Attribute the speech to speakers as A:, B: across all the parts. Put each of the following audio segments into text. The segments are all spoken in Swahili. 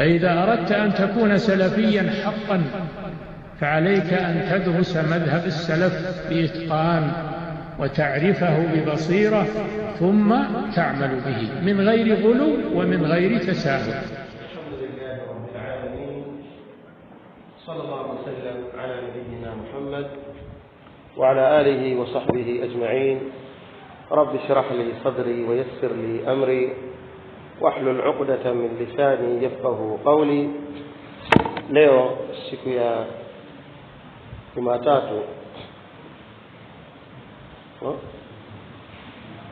A: فإذا أردت أن تكون سلفيا حقا فعليك أن تدرس مذهب السلف بإتقان وتعرفه ببصيرة ثم تعمل به من غير غلو ومن غير تساهل.
B: الحمد لله رب العالمين، صلى الله وسلم على نبينا محمد وعلى آله وصحبه أجمعين. رب اشرح لي صدري ويسر لي أمري واحلل عقدة من لساني يفقه قولي. leo siku ya Jumatatu,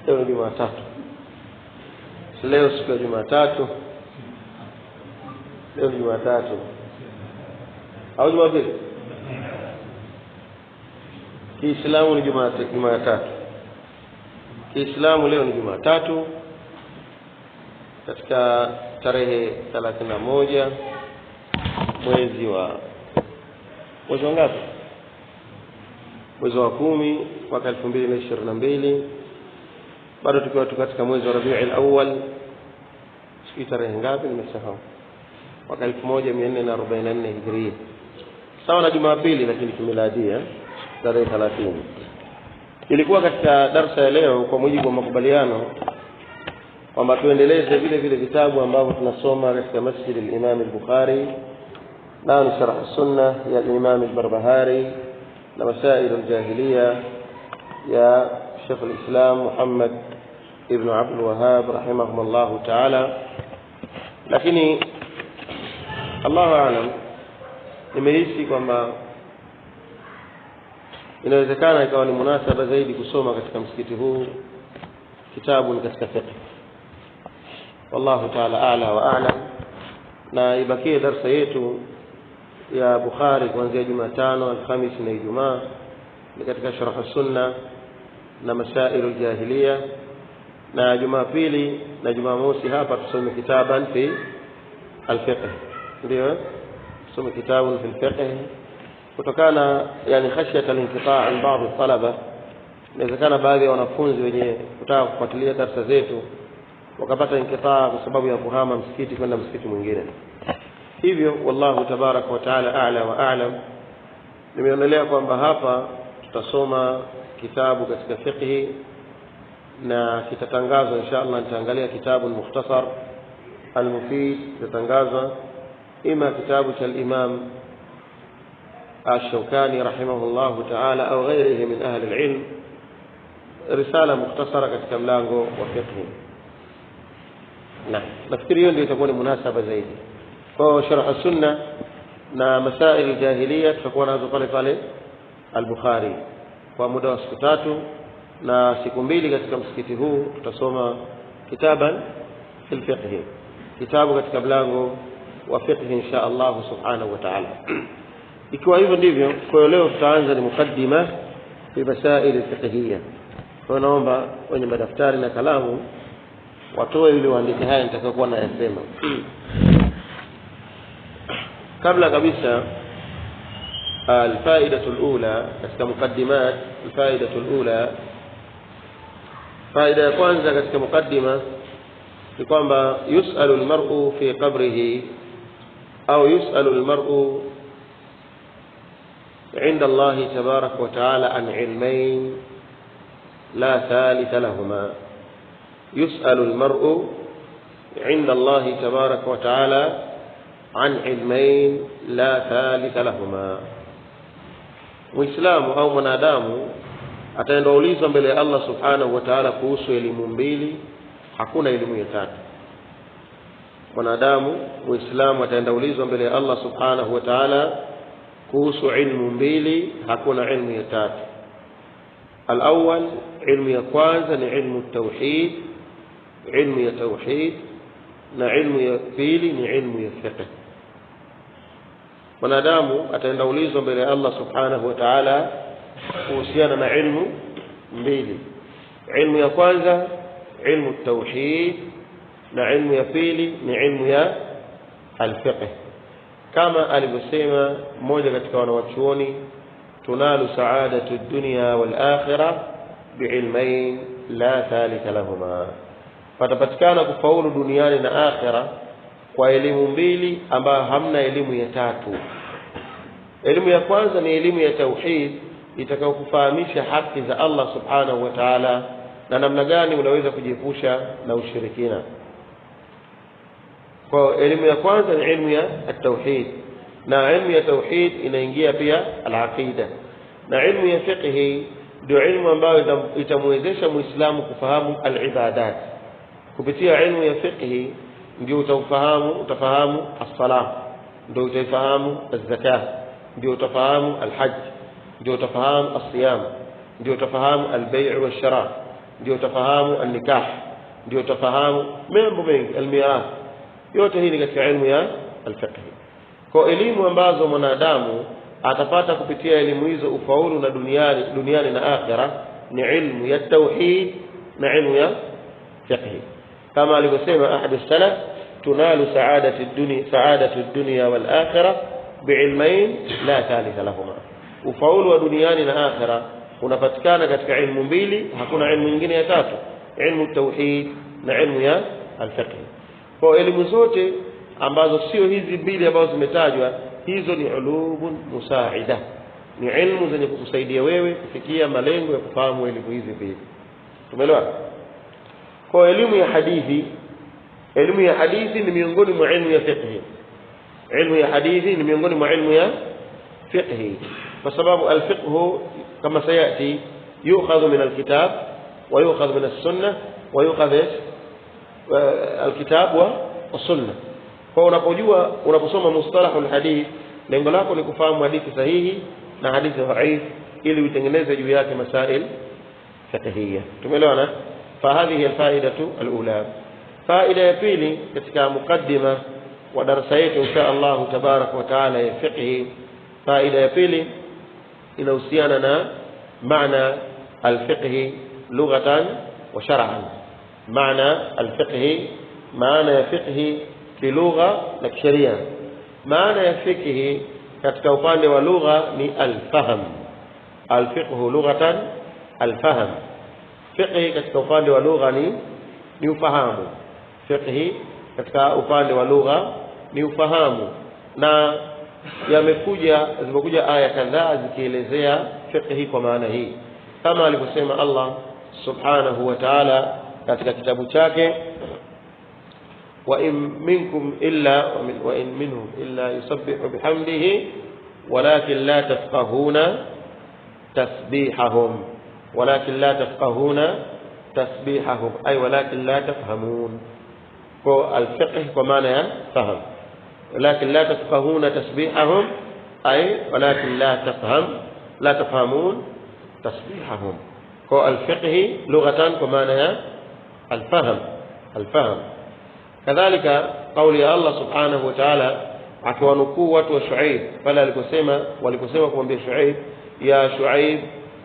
B: leo Jumatatu, leo siku ya Jumatatu, leo Jumatatu au Jumapili? Kiislamu ni Jumatatu. Kiislamu leo ni Jumatatu katika tarehe 31 mwezi ngapi? Mwezi wa 10 mwaka 2022. Bado tukiwa katika mwezi wa Rabiul Awwal. Siku tarehe ngapi nimesahau? Mwaka 1444 Hijria. Sawa na Jumapili lakini kimiladia tarehe 30. Ilikuwa katika darasa ya leo kwa mujibu wa makubaliano kwamba tuendeleze vile vile vitabu ambavyo tunasoma katika Masjid al-Imam al-Bukhari na Sharh as-Sunnah ya Imam al-Barbahari na Masail al-Jahiliya ya Sheikh al-Islam Muhammad ibn Abdul Wahhab rahimahullah ta'ala. Lakini Allahu a'lam, nimehisi kwamba inawezekana ikawa ni munasaba zaidi kusoma katika msikiti huu kitabu ni katika fiqh. Wallahu ta'ala a'la wa a'lam. Na ibakie darasa yetu ya Bukhari kuanzia Jumatano, Alhamisi na Ijumaa ni katika Sharh as-Sunnah na Masail al-Jahiliya, na Jumapili na Jumamosi hapa tusome kitaban fi al-fiqh. Ndio tusome kitabu fi al-fiqh kutokana yani khashyata al-inqita' an ba'd al-talaba. Inawezekana baadhi ya wanafunzi wenye kutaka kufuatilia darasa zetu wakapata inqita' kwa sababu ya kuhama msikiti kwenda msikiti mwingine. Hivyo wallahu tabarak wa taala a'la wa a'lam, nimeonelea kwamba hapa tutasoma kitabu katika fiqh na kitatangazwa inshallah. Nitaangalia kitabu mukhtasar al-mufid, kitatangazwa ima kitabu cha al-Imam Ash-Shawkani rahimahullah ta'ala au ghairihi min ahli al-ilm, risala mukhtasara katika mlango wa fiqh. Na nafikiri hiyo ndio itakuwa ni munasaba zaidi. Kwa Sharh as-Sunnah na Masail al-Jahiliya tutakuwa nazo pale al-Bukhari kwa muda wa siku 3, na siku 2 katika msikiti huu tutasoma kitaban fil fiqh, kitabu katika mlango wa fiqh insha Allah subhanahu wa ta'ala. Ikiwa hivyo ndivyo, kwa leo tutaanza ni mukaddima fi masail al-fiqhiyya. Kwa naomba wenye madaftari na kalamu watoe ili waandike haya nitakayokuwa nayasema. Kabla kabisa, al-faidatu al-ula katika mukaddimat, al-faidatu al-ula, faida ya kwanza katika mukaddima ni kwamba yus'alu al-mar'u fi qabrihi au yus'alu al-mar'u عند الله تبارك وتعالى عن علمين لا ثالث لهما. يسأل المرء عند الله تبارك وتعالى عن علمين لا ثالث لهما. Muislamu au mwanadamu ataendaulizwa mbele ya Allah subhanahu wa ta'ala kuhusu elimu mbili, hakuna elimu ya tatu. Mwanadamu Muislamu ataendaulizwa mbele ya Allah subhanahu wa ta'ala kuhusu ilmu mbili, hakuna ilmu ya tatu. Al-awwal, ilmu ya kwanza ni ilmu tauhid, ilmu ya tauhid, na ilmu ya pili ni ilmu ya fiqh. Mwanadamu ataendaulizwa mbele ya Allah subhanahu wa ta'ala kuhusiana na ilmu mbili. Ilmu ya kwanza ilmu tauhid, na ilmu ya pili ni ilmu ya al-fiqh. Kama alivyosema mmoja katika wanawachuoni, tunalu sa'adatu ad-dunya wal akhirah bi'ilmayn la thalitha lahuma. Patapatikana kufaulu duniani na akhira kwa elimu mbili ambayo hamna elimu ya tatu. Elimu ya kwanza ni elimu ya tauhid itakayokufahamisha haki za Allah subhanahu wa ta'ala na namna gani unaweza kujiepusha na ushirikina. Kwa elimu ya kwanza ni elimu ya tauhid, na elimu ya tauhid inaingia pia al-aqida. Na elimu ya fiqh ndio elimu ambayo itamwezesha Muislamu kufahamu al-ibadat. Kupitia elimu ya fiqh ndio utafahamu as-salah, ndio utafahamu az-zakah, ndio utafahamu al-hajj, ndio utafahamu as-siyam, ndio utafahamu al-bay' wash-shira', ndio utafahamu an-nikah, ndio utafahamu mambo mengi, al-mirath. Yote hii ni katika elimu ya al-fiqh. Kwa elimu ambazo mwanadamu atapata kupitia elimu hizo ufaulu na duniani na akhira ni ilmu ya tauhid na ilmu ya fiqh. Kama alivyosema ahad as-salaf, tunalu sa'adatu ad-dunya wal akhirah bi'ilmayn la thalitha lahuma. Ufaulu wa duniani na akhira unapatikana katika ilmu mbili, hakuna ilmu nyingine ya tatu, ilmu tauhid na ilmu ya al-fiqh. Kwa elimu zote ambazo sio hizi mbili ambazo zimetajwa, hizo ni ulumun musaida, ni ilmu zenye kukusaidia wewe kufikia malengo ya kufahamu elimu hizi mbili. Tumeelewa? Kwa elimu ya hadithi ni miongoni mwa ilmu ya fiqh. Ilmu ya hadithi ni miongoni mwa ilmu ya fiqh, kwa sababu al-fiqh kama sayati yu'khadhu min al-kitab wa yu'khadhu min as-sunnah wa yu'khadhu al-kitab wa as-sunnah. Kwa unaposoma mustalahul hadith, lengo lako ni kufahamu hadithi sahihi na hadithi dhaif ili utengeneze juu yake masail fiqhiyya. Tumeelewana? Fahadhihi alfaidatu alula. Faida ya pili katika mukaddima wa darasa yetu insha Allah tabarak wa taala ya fiqh, faida ya pili inahusiana na maana alfiqh lughatan wa shar'an. Maana alfiqh, maana ya fiqh kilugha na kisheria. Maana ya fiqh katika upande wa lugha ni al-fahm. Al-fiqh lughatan al-fahm. Fiqh katika upande wa lugha ni ufahamu. Fiqh katika upande wa lugha ni ufahamu, na zimekuja aya kadhaa zikielezea fiqh kwa maana hii, kama alivyosema Allah subhanahu wa ta'ala katika kitabu chake, وإن منهم إلا يسبح بحمده ولكن لا تفقهون تسبيحهم أي ولكن لا تفهمون. الفقه بمعنى فهم، ولكن لا تفقهون تسبيحهم أي ولكن لا تفهمون تسبيحهم. الفقه لغة بمعنى الفهم. كذلك قول الله سبحانه وتعالى akiwanukuu watu wa Shuaib pale waliposema kumwambia Shuaib, ya Shuaib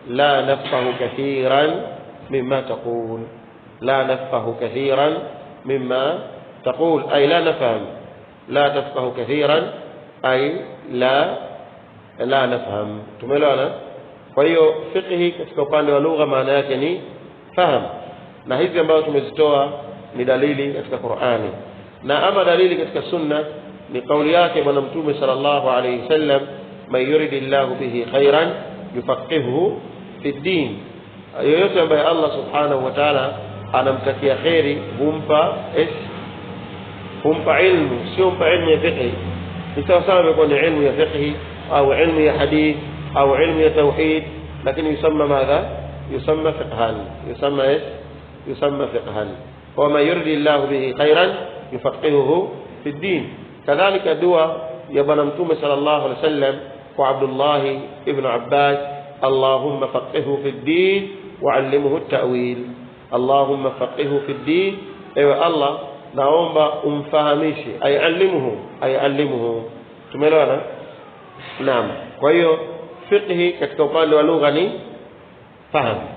B: la nafqahu kathiran mimma taqul, la nafqahu kathiran mimma taqul ay la nafham, la tafqahu kathiran ay la nafham. Tumeelewana? Kwa hiyo fiqh katika upande wa lugha maana yake ni faham, na hizi ambazo tumezitoa ni dalili katika Qur'ani, na ama dalili katika sunna ni kauli yake bwana mtume sallallahu alayhi wasallam, man yuridillahu bihi khairan yufaqihuhu fi din. Yoyote ambaye Allah subhanahu wa ta'ala anamtakia khairi humpa ilmu, sio humpa ilmu ya fiqh. Ni sawa imekuwa ni ilmu ya fiqh au ilmu ya hadith au ilmu ya tauhid, lakini yusamma madha? Yusamma fiqhan. Yusamma fiqhan. وما يرضي الله به خيرا يفقهه في الدين. كذلك دعاء يا ابن متوم صلى الله عليه وسلم وعبد الله ابن عباس، اللهم فقهه في الدين وعلمه التأويل. اللهم فقهه في الدين، ايوه الله naomba umfahamishe, ayallimuhu. Tumeelewana? Naam. Kwa hiyo fiqh katika upande wa lugha ni fahamu,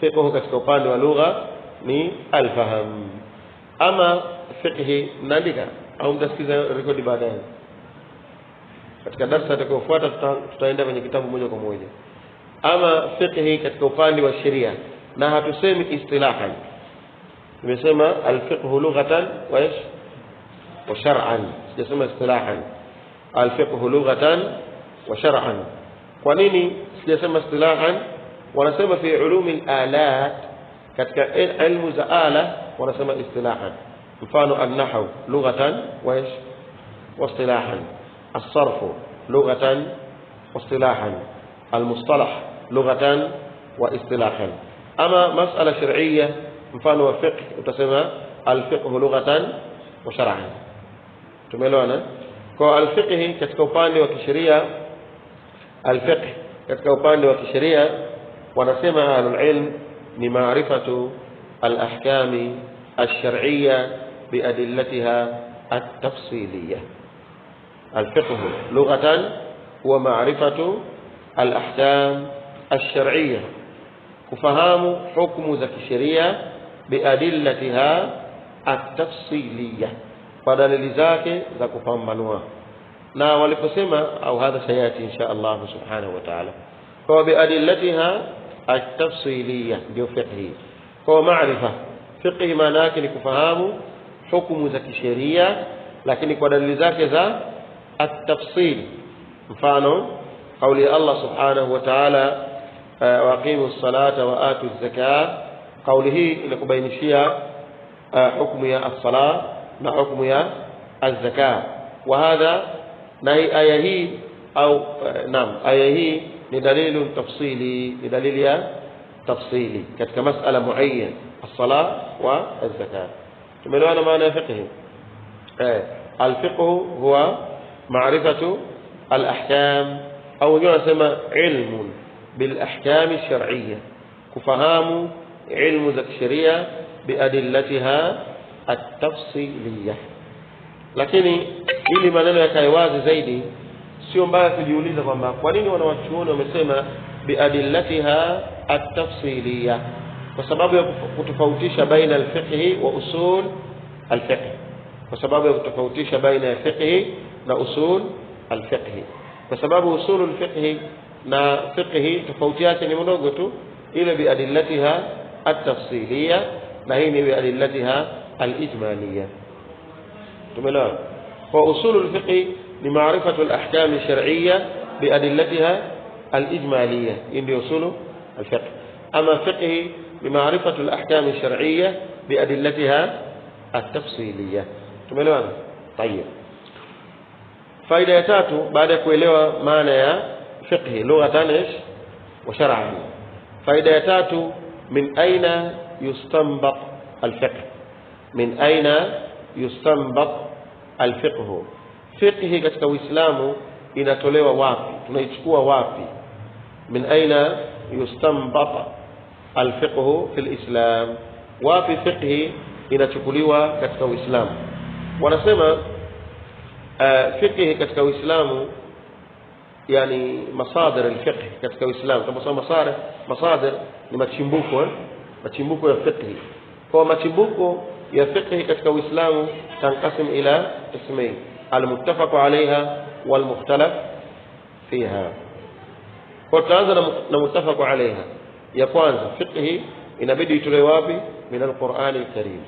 B: fiqh katika upande wa lugha ni al-fahm. Ama fiqh mnaandika au mtasikiza rekodi baadaye? Katika darasa litakayofuata tutaenda kwenye kitabu moja kwa moja. Ama fiqh katika upande wa sheria, na hatusemi istilahan, tumesema al-fiqh lughatan wa shar'an, sijasema istilahan. Al-fiqh lughatan wa shar'an. Kwa nini sijasema istilahan? Wanasema fi ulumi al-alat, katika ilmu za ala wanasema istilahan. mfano an-nahw lughatan wa istilahan, as-sarf lughatan wa istilahan, al-mustalah lughatan wa istilahan. Ama mas'ala shar'iyya mfano wa fiqh utasema al-fiqh lughatan wa shar'an. Tumeelewana? Kwa al-fiqh katika upande wa kisheria, al-fiqh katika upande wa kisheria wanasema ahlul-ilm ni maarifatu al-ahkam al-shar'iyya biadillatiha at-tafsiliyya. al-fiqh lughatan huwa maarifatu al-ahkam al-shar'iyya, kufahamu hukumu za kisheria biadillatiha at-tafsiliyya, kwa dalili zake za kupambanua. Na waliposema au hadha sayati insha Allah subhanahu wa ta'ala, kwa biadillatiha at-tafsiliyya ndio fiqh. Kwa maarifa fiqh maana yake ni kufahamu hukumu za kisheria lakini kwa dalili zake za at-tafsil. Mfano kauli ya Allah subhanahu wa ta'ala waqimus salata wa atuz zakah, kauli hii inakubainishia hukumu ya as-salah na hukumu ya az-zakah. Wa hadha na aya hii au aya hii ni dalilu tafsili, ni dalili ya tafsili katika mas'ala muayyan as-salah wa az-zakah. tumeelewana maana ya fiqh? al-fiqh huwa ma'rifatu al-ahkam au yunasema ilmun bil ahkam ash-shar'iyya, kufahamu ilmu za kisheria biadillatiha at-tafsiliyya. Lakini ili maneno yakae wazi zaidi, sio mbaya kujiuliza kwamba kwa nini wanawachuoni wamesema biadillatiha at-tafsiliyya, kwa sababu ya kutofautisha baina al-fiqh wa usul al-fiqh, kwa sababu ya kutofautisha baina ya fiqh na usul al-fiqh, kwa sababu usul al-fiqh na fiqh tofauti yake ni mdogo tu, ile biadillatiha at-tafsiliyya na hii ni biadillatiha al-ijmaliyya. tumeelewa? Kwa usul al-fiqh ni maarifatu al-ahkam ash-shar'iyya biadillatiha al-ijmaliyya, ndio usul al-fiqh. ama fiqh ni maarifatu al-ahkam ash-shar'iyya biadillatiha at-tafsiliyya. tumeelewa? Tayeb. faida ya tatu baada ya kuelewa maana ya fiqh lughatan wa shar'an, faida ya tatu min aina yustanbat al-fiqh, min aina yustanbat al-fiqh, fiqh katika Uislamu inatolewa wapi, tunaichukua wapi? min aina yustanbat al-fiqh fi al-islam, wapi fiqh inachukuliwa katika Uislamu? wanasema fiqh katika Uislamu yani masadir al-fiqh katika Uislamu, tunasema masadir ni machimbuko ya fiqh. kwa machimbuko ya fiqh katika Uislamu tanqasim ila ismayn, al-muttafaq alayha wal mukhtalaf fiha. kwa tuanza na muttafaq alayha. ya kwanza fiqh inabidi itolewe wapi? min al-Qur'an al-Karim.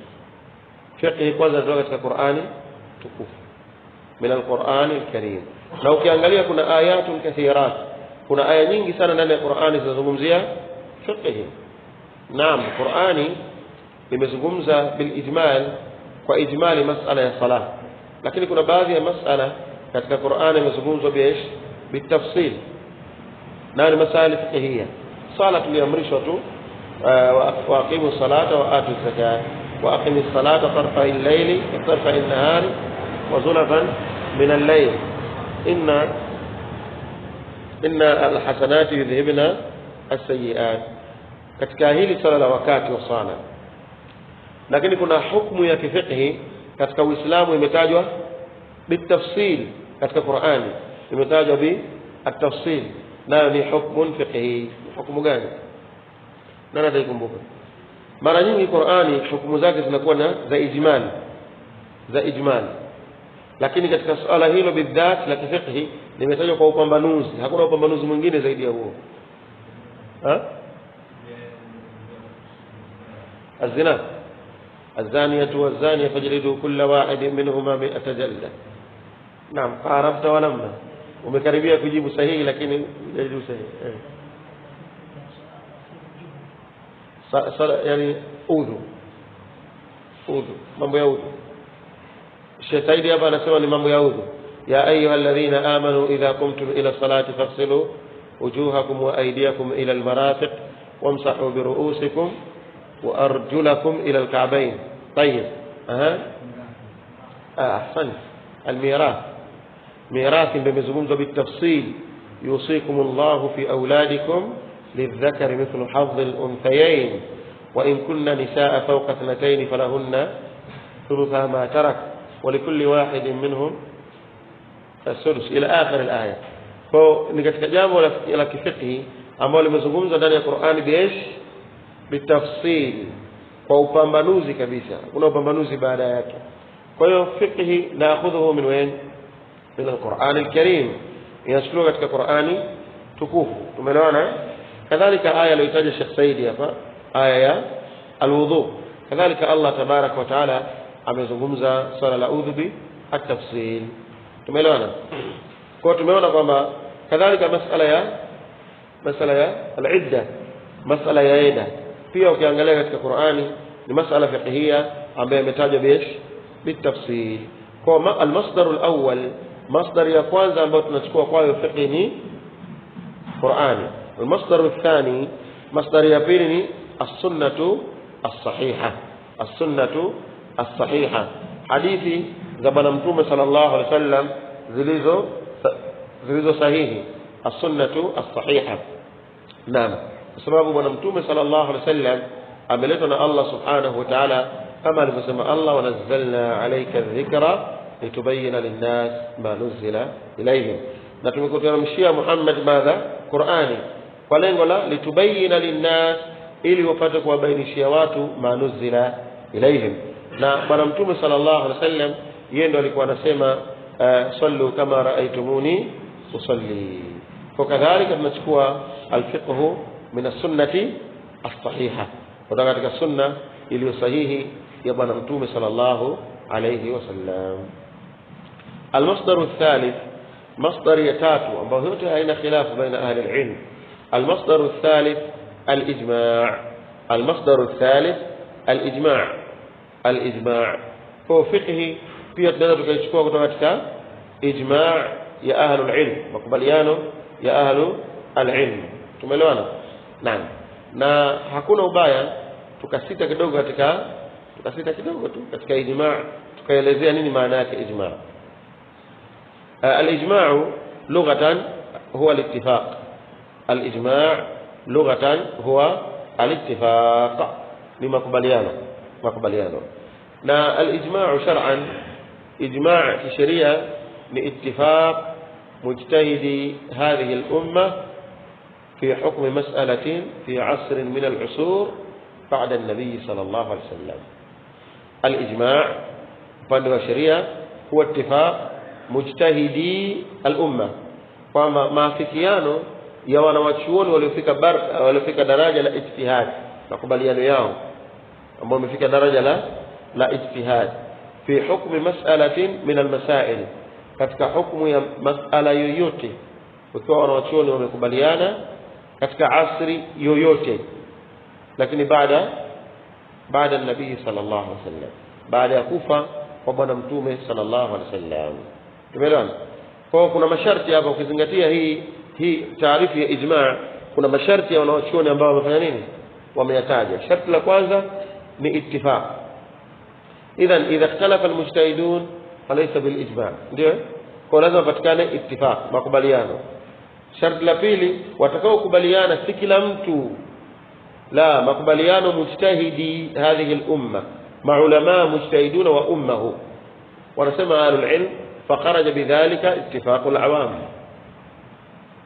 B: fiqh kwanza inatoka katika Qur'ani tukufu, min al-Qur'an al-Karim. na ukiangalia kuna ayatun kathirat, kuna aya nyingi sana ndani ya Qur'ani zinazozungumzia fiqh. naam, Qur'ani imezungumza bil ijmal, kwa ijmali masala ya salah, lakini kuna baadhi ya masala katika Qur'ani imezungumzwa bitafsil, na ni masala fiqhiyya. sala tuliamrishwa tu wa aqimu salata wa atu zakat wa aqimi salata tarfa al-layli wa tarfa an-nahari wa zulfan min al-layl inna al-hasanati yudhhibna as-sayyi'at. katika hili sala la wakati wa sala. lakini kuna hukumu ya fiqh katika Uislamu imetajwa bitafsil, katika Qur'ani imetajwa at-tafsil, nayo ni hukumu fiqhi. hukumu gani? nani ataikumbuka? mara nyingi Qur'ani hukumu zake zinakuwa za ijmal, lakini katika swala hilo bidhat la fiqh limetajwa kwa upambanuzi. hakuna upambanuzi mwingine zaidi ya huo. الزنا الزانية والزانية فاجلدوا كل واحد منهما 100 جلدة. نعم قاربت ولما ومكربية كجيب صحيح لكن يجب صحيح يعني أوذو mambo ya udhu. Sheikh Saidi hapa anasema ni mambo ya udhu. Ya ayyuhalladhina amanu idha qumtum ila salati faghsilu wujuhakum wa aydiyakum ila almarafiq wamsahu bi ru'usikum wa arjulakum ila alka'bayn. طيب ahsan الميراث بمزمومه بالتفصيل يوصيكم الله في اولادكم للذكر مثل حظ الانثيين وإن كنا نساء فوق 2 فلهن ثلث ما ترك ولكل واحد منهم السدس إلى آخر الآية. فني katika jambo la kifiqhi ambalo limezungumzwa ndani ya Qur'ani bitafsil, kwa upambanuzi kabisa, kuna upambanuzi baada yake. Kwa hiyo fiqhi naakhudhuhu min wain min al-Qur'an al-Karim, inashukuru katika Qur'ani tukufu. Tumeelewana? Kadhalika aya aliyotaja Sheikh Saidi hapa aya alwudu, kadhalika Allah tabarak wa taala amezungumza swala la udhu bi at-tafsil. Tumeelewana? Kwa tumeona kwamba kadhalika masala ya al-idda, masala ya ida pia ukiangalia katika Qur'ani ni masala fiqhiyya ambayo imetajwa bitafsil. Kwa al-masdar al-awwal, masdar ya kwanza ambayo tunachukua kwayo fiqhi ni Qur'ani. Al-masdar ath-thani, masdar ya pili ni السنة الصحيحة. السنة الصحيحة حديثي زبنا متوم صلى الله عليه وسلم zilizo sahihi. السنة الصحيحة. نعم sababu bwana mtume sallallahu alaihi wasallam ameletwa na Allah subhanahu wa ta'ala kama alivyosema Allah, wanazzalna alayka adh-dhikra litubayyana lin-nas ma nuzila ilayhim, na tumekuteremshia Muhammad madha Qur'ani kwa lengo la litubayyana lin-nas, ili wapate kuwabainishia watu manuzila ilaihim. Na bwana mtume sallallahu alaihi wasallam yeye ndo alikuwa anasema sallu kama raaitumuni usalli. Kwa kadhalika tunachukua alfiqhu min as-sunnati as-sahiha, kutoka katika sunna iliyo sahihi ya bwana mtume sallallahu alaihi wasallam. Al-masdar ath-thalith, masdar ya tatu ambayo yote haina khilafu baina ahli al-ilm. Al-masdar ath-thalith الإجماع. المصدر الثالث الإجماع هو فقه pia tunaweza tukaichukua kutoka katika ijma' ya ahlul ilm, makubaliano ya ahlul ilm. Tumeelewana? Naam. Na hakuna ubaya tukasita kidogo tu katika ijma', tukaelezea nini maana yake ijma'. Al-ijma' lughatan huwa al-ittifaq. Al-ijma' lughatan huwa al-ittifaq, ni makubaliano. Na al-ijma' shar'an, ijma' fi sharia ni ittifaq mujtahidi hadhihi al-umma fi hukm mas'alatin fi 'asr min al-'usur ba'da an-nabi sallallahu alayhi wasallam. Al-ijma' upande wa sharia huwa ittifaq mujtahidi al-umma, kwamba maafikiano ya wanawachuoni waliofika daraja la ijtihad, makubaliano yao ambao wamefika daraja la ijtihad fi hukmi mas'alatin min al-masail, katika hukumu ya mas'ala yoyote, wakiwa wanawachuoni wamekubaliana katika asri yoyote, lakini baada an-nabii sallallahu alaihi wasallam, baada ya kufa kwa bwana mtume sallallahu alaihi wasallam. Tumeelewana? Kwa kuna masharti hapa, ukizingatia hii taarifu ya ijma', kuna masharti ya wanawachuoni ambao wamefanya nini, wameyataja. Sharti la kwanza ni ittifaq. Idhan idha ikhtalafa almujtahidun falaysa bil ijma', ndio kwa lazima patikane ittifaq, makubaliano. Sharti la pili, watakao kubaliana si kila mtu, la, makubaliano mujtahidi hadhihi al-umma, maulama mujtahidun wa ummuhu, wanasema ahlul ilm fakharaja bidhalika ittifaqul awam.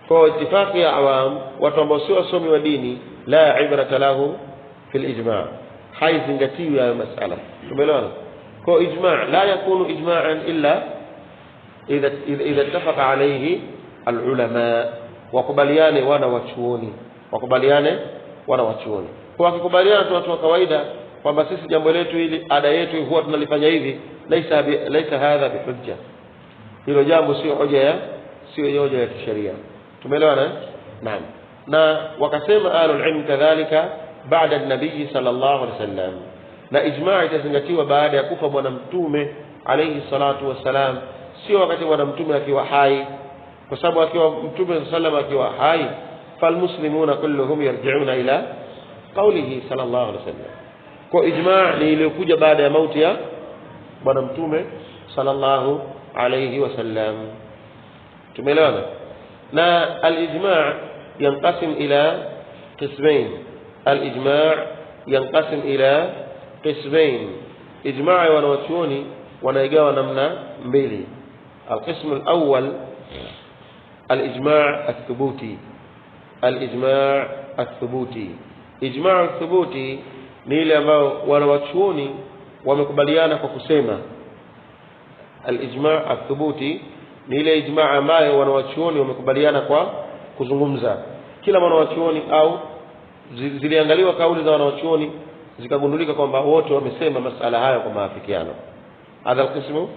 B: Kwa ittifaqi ya awam, watu ambao sio wasomi wa dini, la ibrata lahu fil ijma', haizingatiwi ya mas'ala. Tumeelewana? Kwa ijma' la yakunu ijma'an illa idha ittafaqa alayhi al-ulama, wakubaliane wana wachuoni. Kwa wakikubaliana tu watu wa kawaida kwamba sisi jambo letu hili, ada yetu huwa tunalifanya hivi, laisa hadha bihujja. Hilo jambo sio hoja ya kisheria. Tumeelewana? Naam. Na wakasema ahlul ilm kadhalika baada an-nabii sallallahu alaihi wasallam, na ijma' itazingatiwa baada ya kufa bwana mtume alayhi salatu wasalam, sio wakati bwana mtume akiwa hai, kwa sababu akiwa mtume sallallahu akiwa hai, falmuslimuna kulluhum yarji'una ila qawlihi sallallahu alaihi wasallam. Kwa ijma' ni iliyokuja baada ya mauti ya bwana mtume sallallahu alayhi wasallam. Tumeelewana? Na al-ijma' yanqasim ila qismayn. Al-ijma' yanqasim ila qismayn. Ijma' wanawachuoni wanaigawa namna mbili. القسم الأول الإجماع الثبوتي. الإجماع الثبوتي، إجماع الثبوتي ni ile ambao wanawachuoni wamekubaliana kwa kusema. Al-ijma' athubuti ni ile ijma' ambayo wanawachuoni wamekubaliana kwa kuzungumza. Kila wanawachuoni au ziliangaliwa kauli za wanawachuoni zikagundulika kwamba wote wamesema masala haya kwa maafikiano. Hadha al-qismu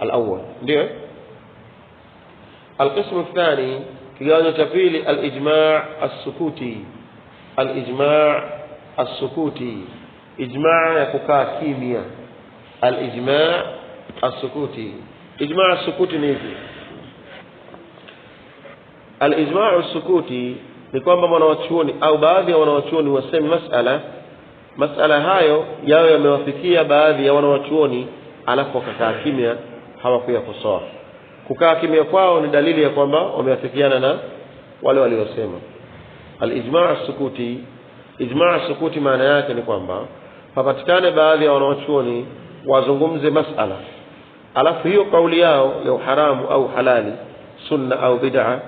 B: al-awwal. Ndio القسم الثاني kigawanyo cha pili al-ijma' as-sukuti. Al-ijma' as-sukuti, ijma' ya kukaa kimya. Al-ijma' as-sukuti, ijma' as-sukuti ni hivi. Al-ijma' as-sukuti ni kwamba wanawachuoni au baadhi ya wanawachuoni waseme masala hayo yao yamewafikia baadhi ya wanawachuoni, alafu wakakaa kimya, hawakuyakosoa. Kukaa kimya kwao ni dalili ya kwamba wameafikiana na wale waliosema. Al-ijma' as-sukuti, ijma' as-sukuti maana yake ni kwamba papatikane baadhi ya wanawachuoni wazungumze masala, alafu hiyo kauli yao ya haramu au halali, sunna au bid'a,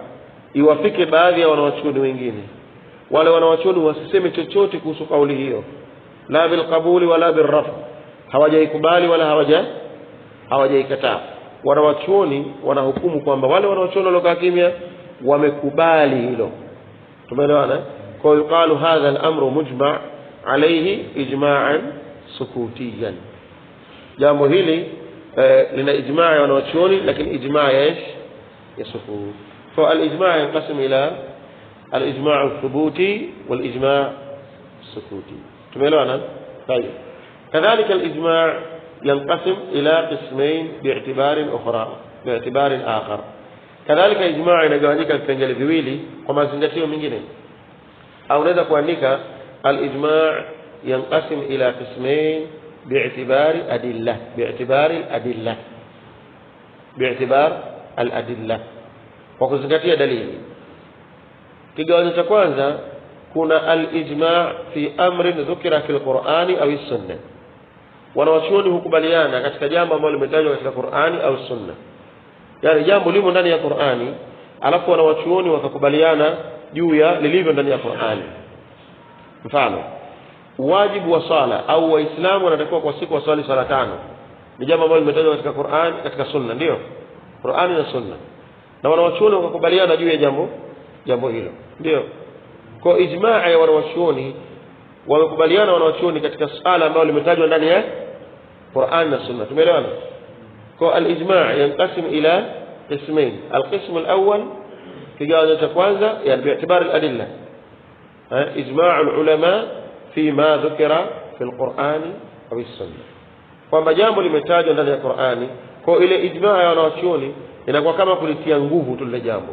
B: iwafike baadhi ya wanawachuoni wengine. Wale wanawachuoni wasiseme chochote kuhusu kauli hiyo, la bil qabuli wala bil rafd, hawajaikubali wala hawajaikataa. Wanawachuoni wanahukumu kwamba wale wanawachuoni waliokaa kimya wamekubali hilo. Tumeelewana? Kwa hiyo yuqalu hadha al-amru mujma' alayhi ijma'an sukutiyan. Jambo hili lina ijma' ya wanawachuoni, lakini ijma' ya sukut. Fa al-ijma' yanqasim ila al-ijma' al-thubuti wal-ijma' as-sukuti. Tumeelewana? Tayeb. Kadhalika al-ijma' ينقسم إلى قسمين باعتبار آخر. كذلك إجماع inagawanyika vipengele viwili kwa mazingatio mengine, au naweza kuandika الإجماع ينقسم إلى قسمين باعتبار الأدلة kwa kuzingatia dalili. Kigawanyo cha kwanza kuna al-ijma' fi amrin dhukira fil Qur'ani au as-sunnah. Wanawachuoni hukubaliana katika jambo ambalo limetajwa katika Qur'ani au Sunna. Yaani jambo limo ndani ya Qur'ani, alafu wanawachuoni wakakubaliana juu ya lilivyo ndani ya Qur'ani. Mfano, wajibu wa sala au waislamu wanatakiwa kwa siku wasali sala 5. Ni jambo ambalo limetajwa katika Qur'ani, katika Sunna, ndio? Qur'ani na Sunna. Na wanawachuoni wakakubaliana juu ya jambo hilo. Ndio. Kwa ijmaa ya wanawachuoni wamekubaliana wanawachuoni katika sala ambalo limetajwa ndani ya Qur'an na Sunna. Tumeelewana? Kwa al-ijma' yanqasim ila qismayn. Al-qism al-awwal kigawanyo cha kwanza yani bi'tibar al-adilla. Ijma' al-ulama fi ma dhukira fi al-Qur'an au as-Sunna. Kwamba jambo limetajwa ndani ya Qur'ani, kwa ile ijma' ya wanawachuoni inakuwa kama kulitia nguvu tu lile jambo.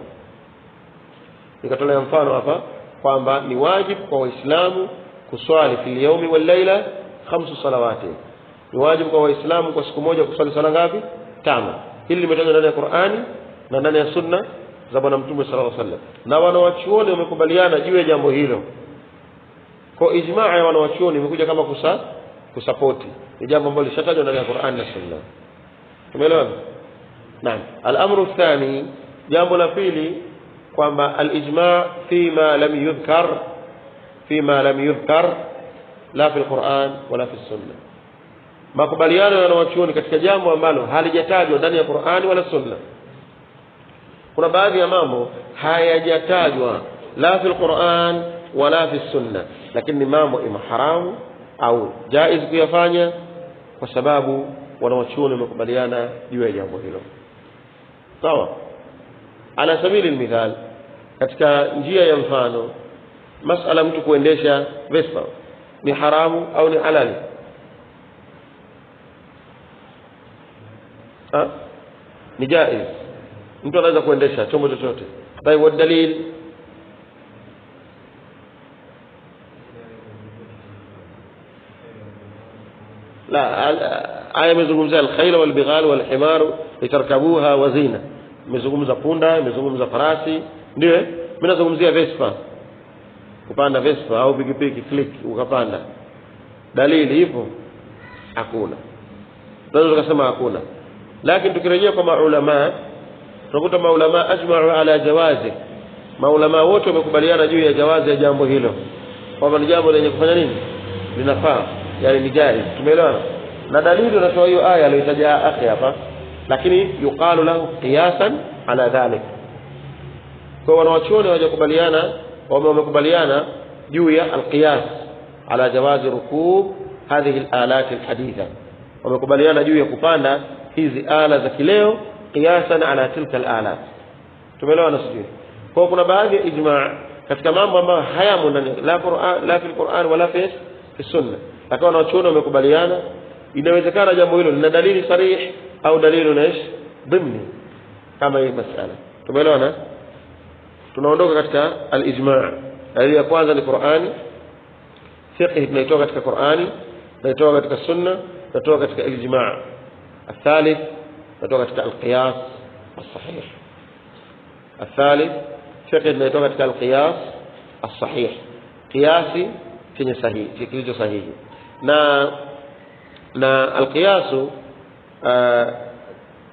B: Nikatolea mfano hapa kwamba ni wajibu kwa Waislamu kuswali fil yawmi wal layla 5 salawati. Ni wajibu kwa Waislamu kwa siku moja kuswali sala ngapi? 5. Hili limetajwa ndani ya Qur'ani na ndani ya Sunna za Bwana Mtume sallallahu alaihi wasallam. Na wanawachuoni wamekubaliana juu ya jambo hilo. Kwa ijmaa ya wanawachuoni imekuja kama kusapoti. Ni jambo ambalo lishatajwa ndani ya Qur'ani na Sunna. Tumeelewana? Naam. Al-amru ath-thani, jambo la pili kwamba al-ijma' fima lam yudhkar la fi al-Qur'an wala fi as-Sunnah. Makubaliano ya wanawachuoni katika jambo ambalo halijatajwa ndani ya Qur'ani wala Sunna. Kuna baadhi ya mambo hayajatajwa la fi al-Qur'an wala fi as-Sunnah, lakini mambo ima haramu au jaiz kuyafanya kwa sababu wanawachuoni wamekubaliana juu ya jambo hilo. Sawa? Ala sabili almithal, katika njia ya mfano, masala mtu kuendesha Vespa ni haramu au ni halali? Ni jaiz, mtu anaweza kuendesha chombo chochote. Tayeb, والدليل لا aya mezungumzia al-khayl wal-bighal wal-himar litarkabuha wa zina, mezungumza punda, mezungumza farasi. Ndio mimi nazungumzia Vespa, kupanda Vespa au pikipiki click ukapanda. Dalili ipo? Hakuna. Tunaweza kusema hakuna, lakini tukirejea kwa maulama tunakuta maulama ajma'u ala jawazi, maulama wote wamekubaliana juu ya jawazi ya jambo hilo, kwamba ni jambo lenye kufanya nini, linafaa, yani ni jaiz. Tumeelewana? Na dalili unatoa hiyo aya aliyotaja akhi hapa, lakini yuqalu lahu qiyasan ala dhalik. Kwa wanawachuoni wamekubaliana juu ya alqiyas ala jawazi rukub hadhihi alalat alhaditha, wamekubaliana juu ya kupanda hizi ala za kileo qiyasan ala tilka alalat. Tumeelewana sisi? Kwa kuna baadhi ya ijma' katika mambo ambayo hayamo ndani la Qur'an, la fil Qur'an wala fi sunna, lakini wanawachuoni wamekubaliana inawezekana jambo hilo lina dalili sarih au dalili naish dhimni kama hii masala. Tumeelewana? Tunaondoka katika al-ijma'. Dalili ya kwanza ni Qur'ani, fiqh tunaitoa katika Qur'ani, tunaitoa katika sunna, tunaitoa katika ijma'. الثالث tunaitoa katika al-qiyas as-sahih. الثالث fiqh tunaitoa katika al-qiyas as-sahih, qiyasi chenye sahihi, kilicho sahihi. Na al-qiyasu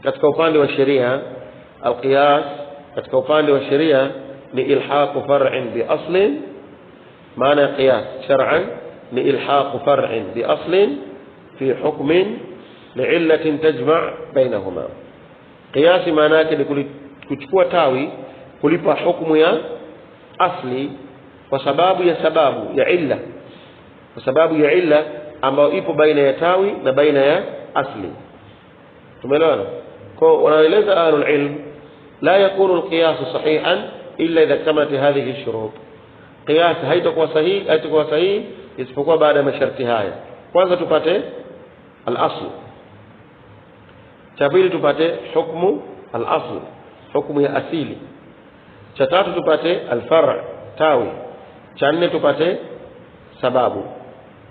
B: katika upande wa sheria, al-qiyas katika upande wa sheria ni ilhaqu far'in bi aslin. maana qiyas shar'an ni ilhaqu far'in bi aslin fi hukmin li'illatin tajma' bainahuma. Qiyas maana yake ni kuchukua tawi kulipa hukumu ya asli kwa sababu ya illa, kwa sababu ya illa ambayo ipo baina ya tawi na baina ya asli. Tumeelewana? Kwa wanaeleza ahlul ilm la yakunu alqiyas sahihan illa idha kamat hadhihi alshurut. Qiyas haitakuwa sahihi isipokuwa baada ya masharti haya. Kwanza tupate al-asl, cha pili tupate hukmu al-asl, hukmu ya asili, cha tatu tupate al-far' tawi, cha nne tupate sababu.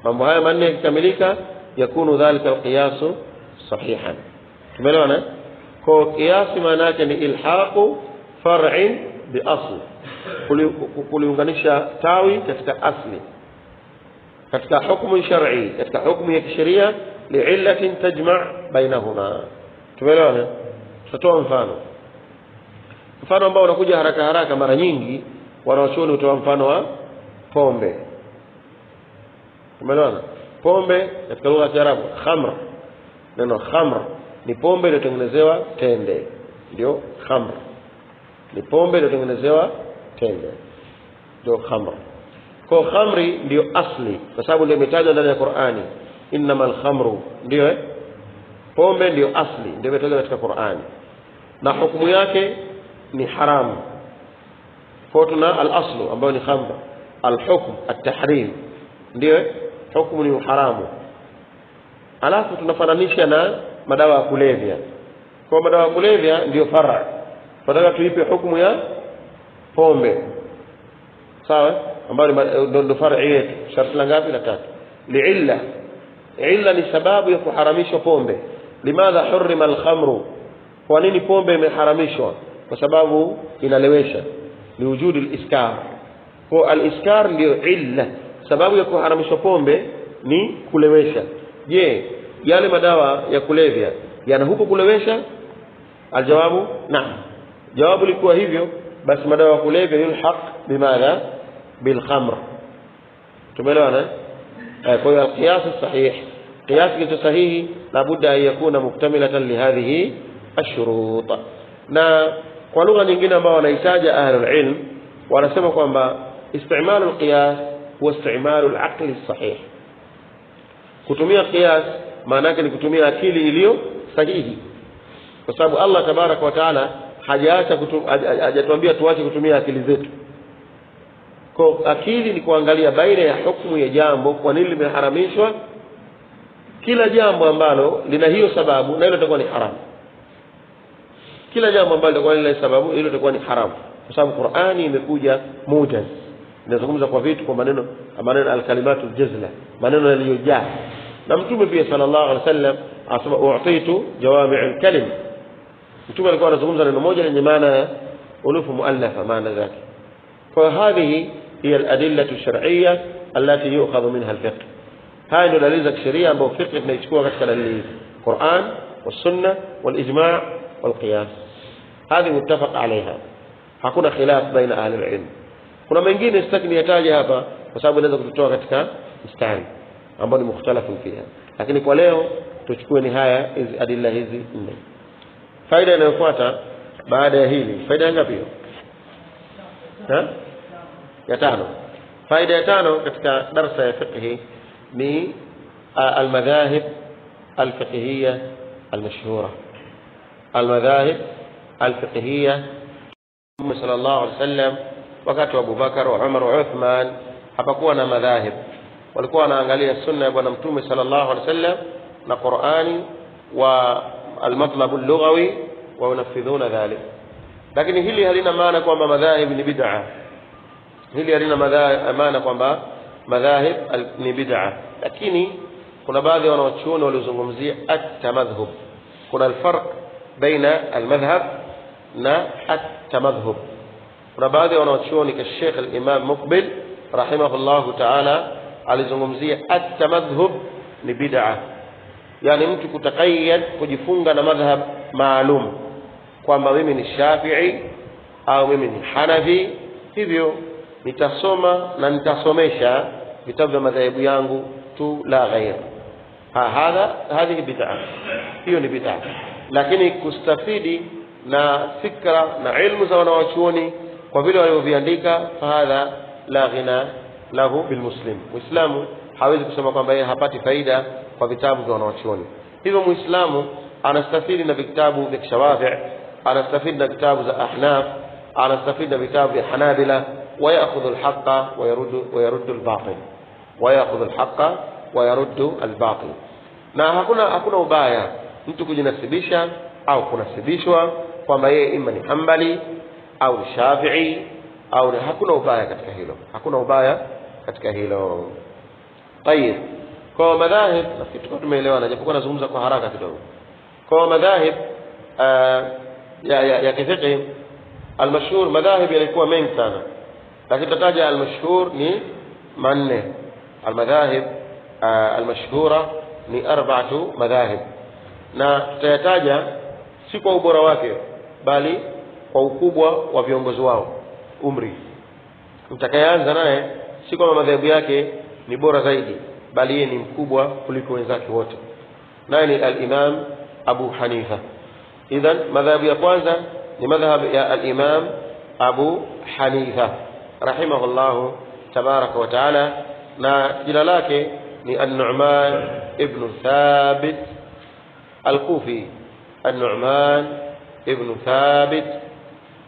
B: Mambo haya manne yakikamilika yakunu dhalika alqiyas sahihan. Tumeelewana? Kwa qiyas maana yake ni ilhaqu far'in bi asl, kuliunganisha tawi katika asli, katika hukumu shar'i, katika hukumu ya kisheria li'illatin tajma' bainahuma. Tumeelewana? Tutatoa mfano ambao unakuja haraka mara nyingi wanawachuoni hutoa mfano wa pombe. Tumeelewana? Pombe katika lugha ya Kiarabu khamr, neno khamr ni pombe iliyotengenezewa tende, ndio khamr. Ni pombe iliyotengenezewa tende, ndio khamr. Kwa khamri ndio asli kwa sababu ndio imetajwa ndani ya Qur'ani, innamal khamru, ndio pombe ndio asli, ndio imetajwa katika Qur'ani, na hukumu yake ni haramu. Kwa tuna al-aslu ambayo ni khamr, al-hukm at-tahrim, ndio hukumu ni haramu. Alafu tunafananisha na madawa ya kulevya. Kwa madawa ya kulevya ndio far'a, tunataka tuipe hukumu ya pombe, sawa, ambayo ndio far'i yetu. Sharti la ngapi? La tatu. Li'illa, illa ni sababu ya kuharamishwa pombe. Limadha hurrima al-khamru, kwa nini pombe imeharamishwa? Kwa sababu inalewesha, liwujudi al-iskar. Kwa al-iskar ndio illa, sababu ya kuharamishwa pombe ni kulewesha. Je, yale madawa ya kulevya yana huko kulewesha? Aljawabu naam. Jawabu likuwa hivyo, basi madawa ya kulevya yulhaq bimadha? Bil khamr. Tumeelewana? Kwa hiyo alqiyas sahih, qiyas kitu sahihi labudda an yakuna muktamilatan li hadhihi ashurut. Na kwa lugha nyingine ambao wanahitaji ahlul ilm wanasema kwamba istimalu alqiyas huwa istimalu alaqli sahih. Kutumia qiyas maana yake ni kutumia akili iliyo sahihi, kwa sababu Allah tabaraka wa taala hajatuambia tuache kutumia akili zetu. Kwa akili ni kuangalia baina ya hukumu ya jambo, kwa nini limeharamishwa. Kila jambo ambalo lina hiyo sababu na hilo litakuwa ni haramu. Kila jambo ambalo litakuwa lina sababu hilo litakuwa ni haramu, kwa sababu Qur'ani imekuja mujaz, inazungumza kwa vitu, kwa maneno al-kalimatu al-jazla, maneno yaliyojaa. Na Mtume pia sallallahu alaihi wasallam asema u'titu jawami'ul kalim. Mtume alikuwa anazungumza neno moja lenye maana ulufu muallafa maana zake. Kwa hadhihi hiya al-adilla ash-shar'iyya allati yu'khadhu minha al-fiqh. Haya ndio dalili za kisheria ambazo fiqh tunaichukua katika dalili hizi: Qur'an was-sunnah wal-ijma' wal-qiyas. Hadi muttafaq alayha, hakuna khilaf baina ahli al-ilm. Kuna mengine sitaki niyataje hapa kwa sababu inaweza kututoa katika mstari ambao ni mukhtalafu fiha, lakini kwa leo tuchukue ni haya hizi adilla hizi nne. Faida inayofuata baada ya hili, faida ngapi hiyo? Ya tano. Faida ya tano katika darasa ya fiqh ni al-madhahib al-fiqhiyya al-mashhura. Al-madhahib al-fiqhiyya sallallahu alaihi wasallam wakati wa Abu Bakar wa Umar wa Uthman hapakuwa na madhahib, walikuwa wanaangalia sunna ya bwana Mtume sallallahu alaihi wasallam na Qur'ani wa al-matlab al-lughawi wa yunafidhuna dhalik. Lakini hili halina maana kwamba madhahib ni bid'a. Hili halina maana kwamba madhahib ni bid'a, lakini kuna baadhi ya wanachuoni waliozungumzia at-tamadhhub. Kuna al-farq baina al-madhhab na at-tamadhhub. Kuna baadhi ya wanachuoni kama Sheikh al-Imam Muqbil rahimahullahu ta'ala alizungumzia at-tamadhhub ni bid'a, yani mtu kutaqayyad, kujifunga na madhhab maalum kwamba mimi ni Shafi'i au mimi ni Hanafi, hivyo nitasoma na nitasomesha vitabu vya madhehebu yangu tu, la ghair. Hadhi bid'a, hiyo ni bid'a. Lakini kustafidi na fikra na ilmu za wanawachuoni kwa vile walivyoandika, hadha la ghina lahu bilmuslim. Muislamu hawezi kusema kwamba yeye hapati faida kwa vitabu vya wanawachuoni. Hivyo Muislamu anastafidi na vitabu vya Shawafi', anastafidi na vitabu za Ahnaf, anastafidi na vitabu vya Hanabila, ويأخذ الحق ويرد الباطل، ويأخذ الحق ويرد الباطل. Na hakuna ubaya mtu kujinasibisha au kunasibishwa kwamba yeye ima ni Hanbali au ni Shafi'i au hakuna ubaya katika hilo, hakuna ubaya katika hilo. Tayeb, kwa madhahib nafikiri tumeelewana, japokuwa nazungumza kwa haraka kidogo. Kwa madhahib ya kifiqh al-mashhur, madhahib yalikuwa mengi sana, lakini tutaja al-mashhur ni manne. Al-madhahib al-mashhura ni 4 madhahib, na tutayataja si kwa ubora wake bali kwa ukubwa wa viongozi wao, umri. Mtakayeanza naye si kwamba madhahibu yake ni bora zaidi, bali yeye ni mkubwa kuliko wenzake wote, naye ni al-Imam Abu Hanifa. Idhan madhhabu ya kwanza ni madhhab ya al-Imam Abu Hanifa rahimahullah tabaraka wa taala, na jina lake ni An-Nu'man ibn Thabit al-Kufi. An-Nu'man ibn Thabit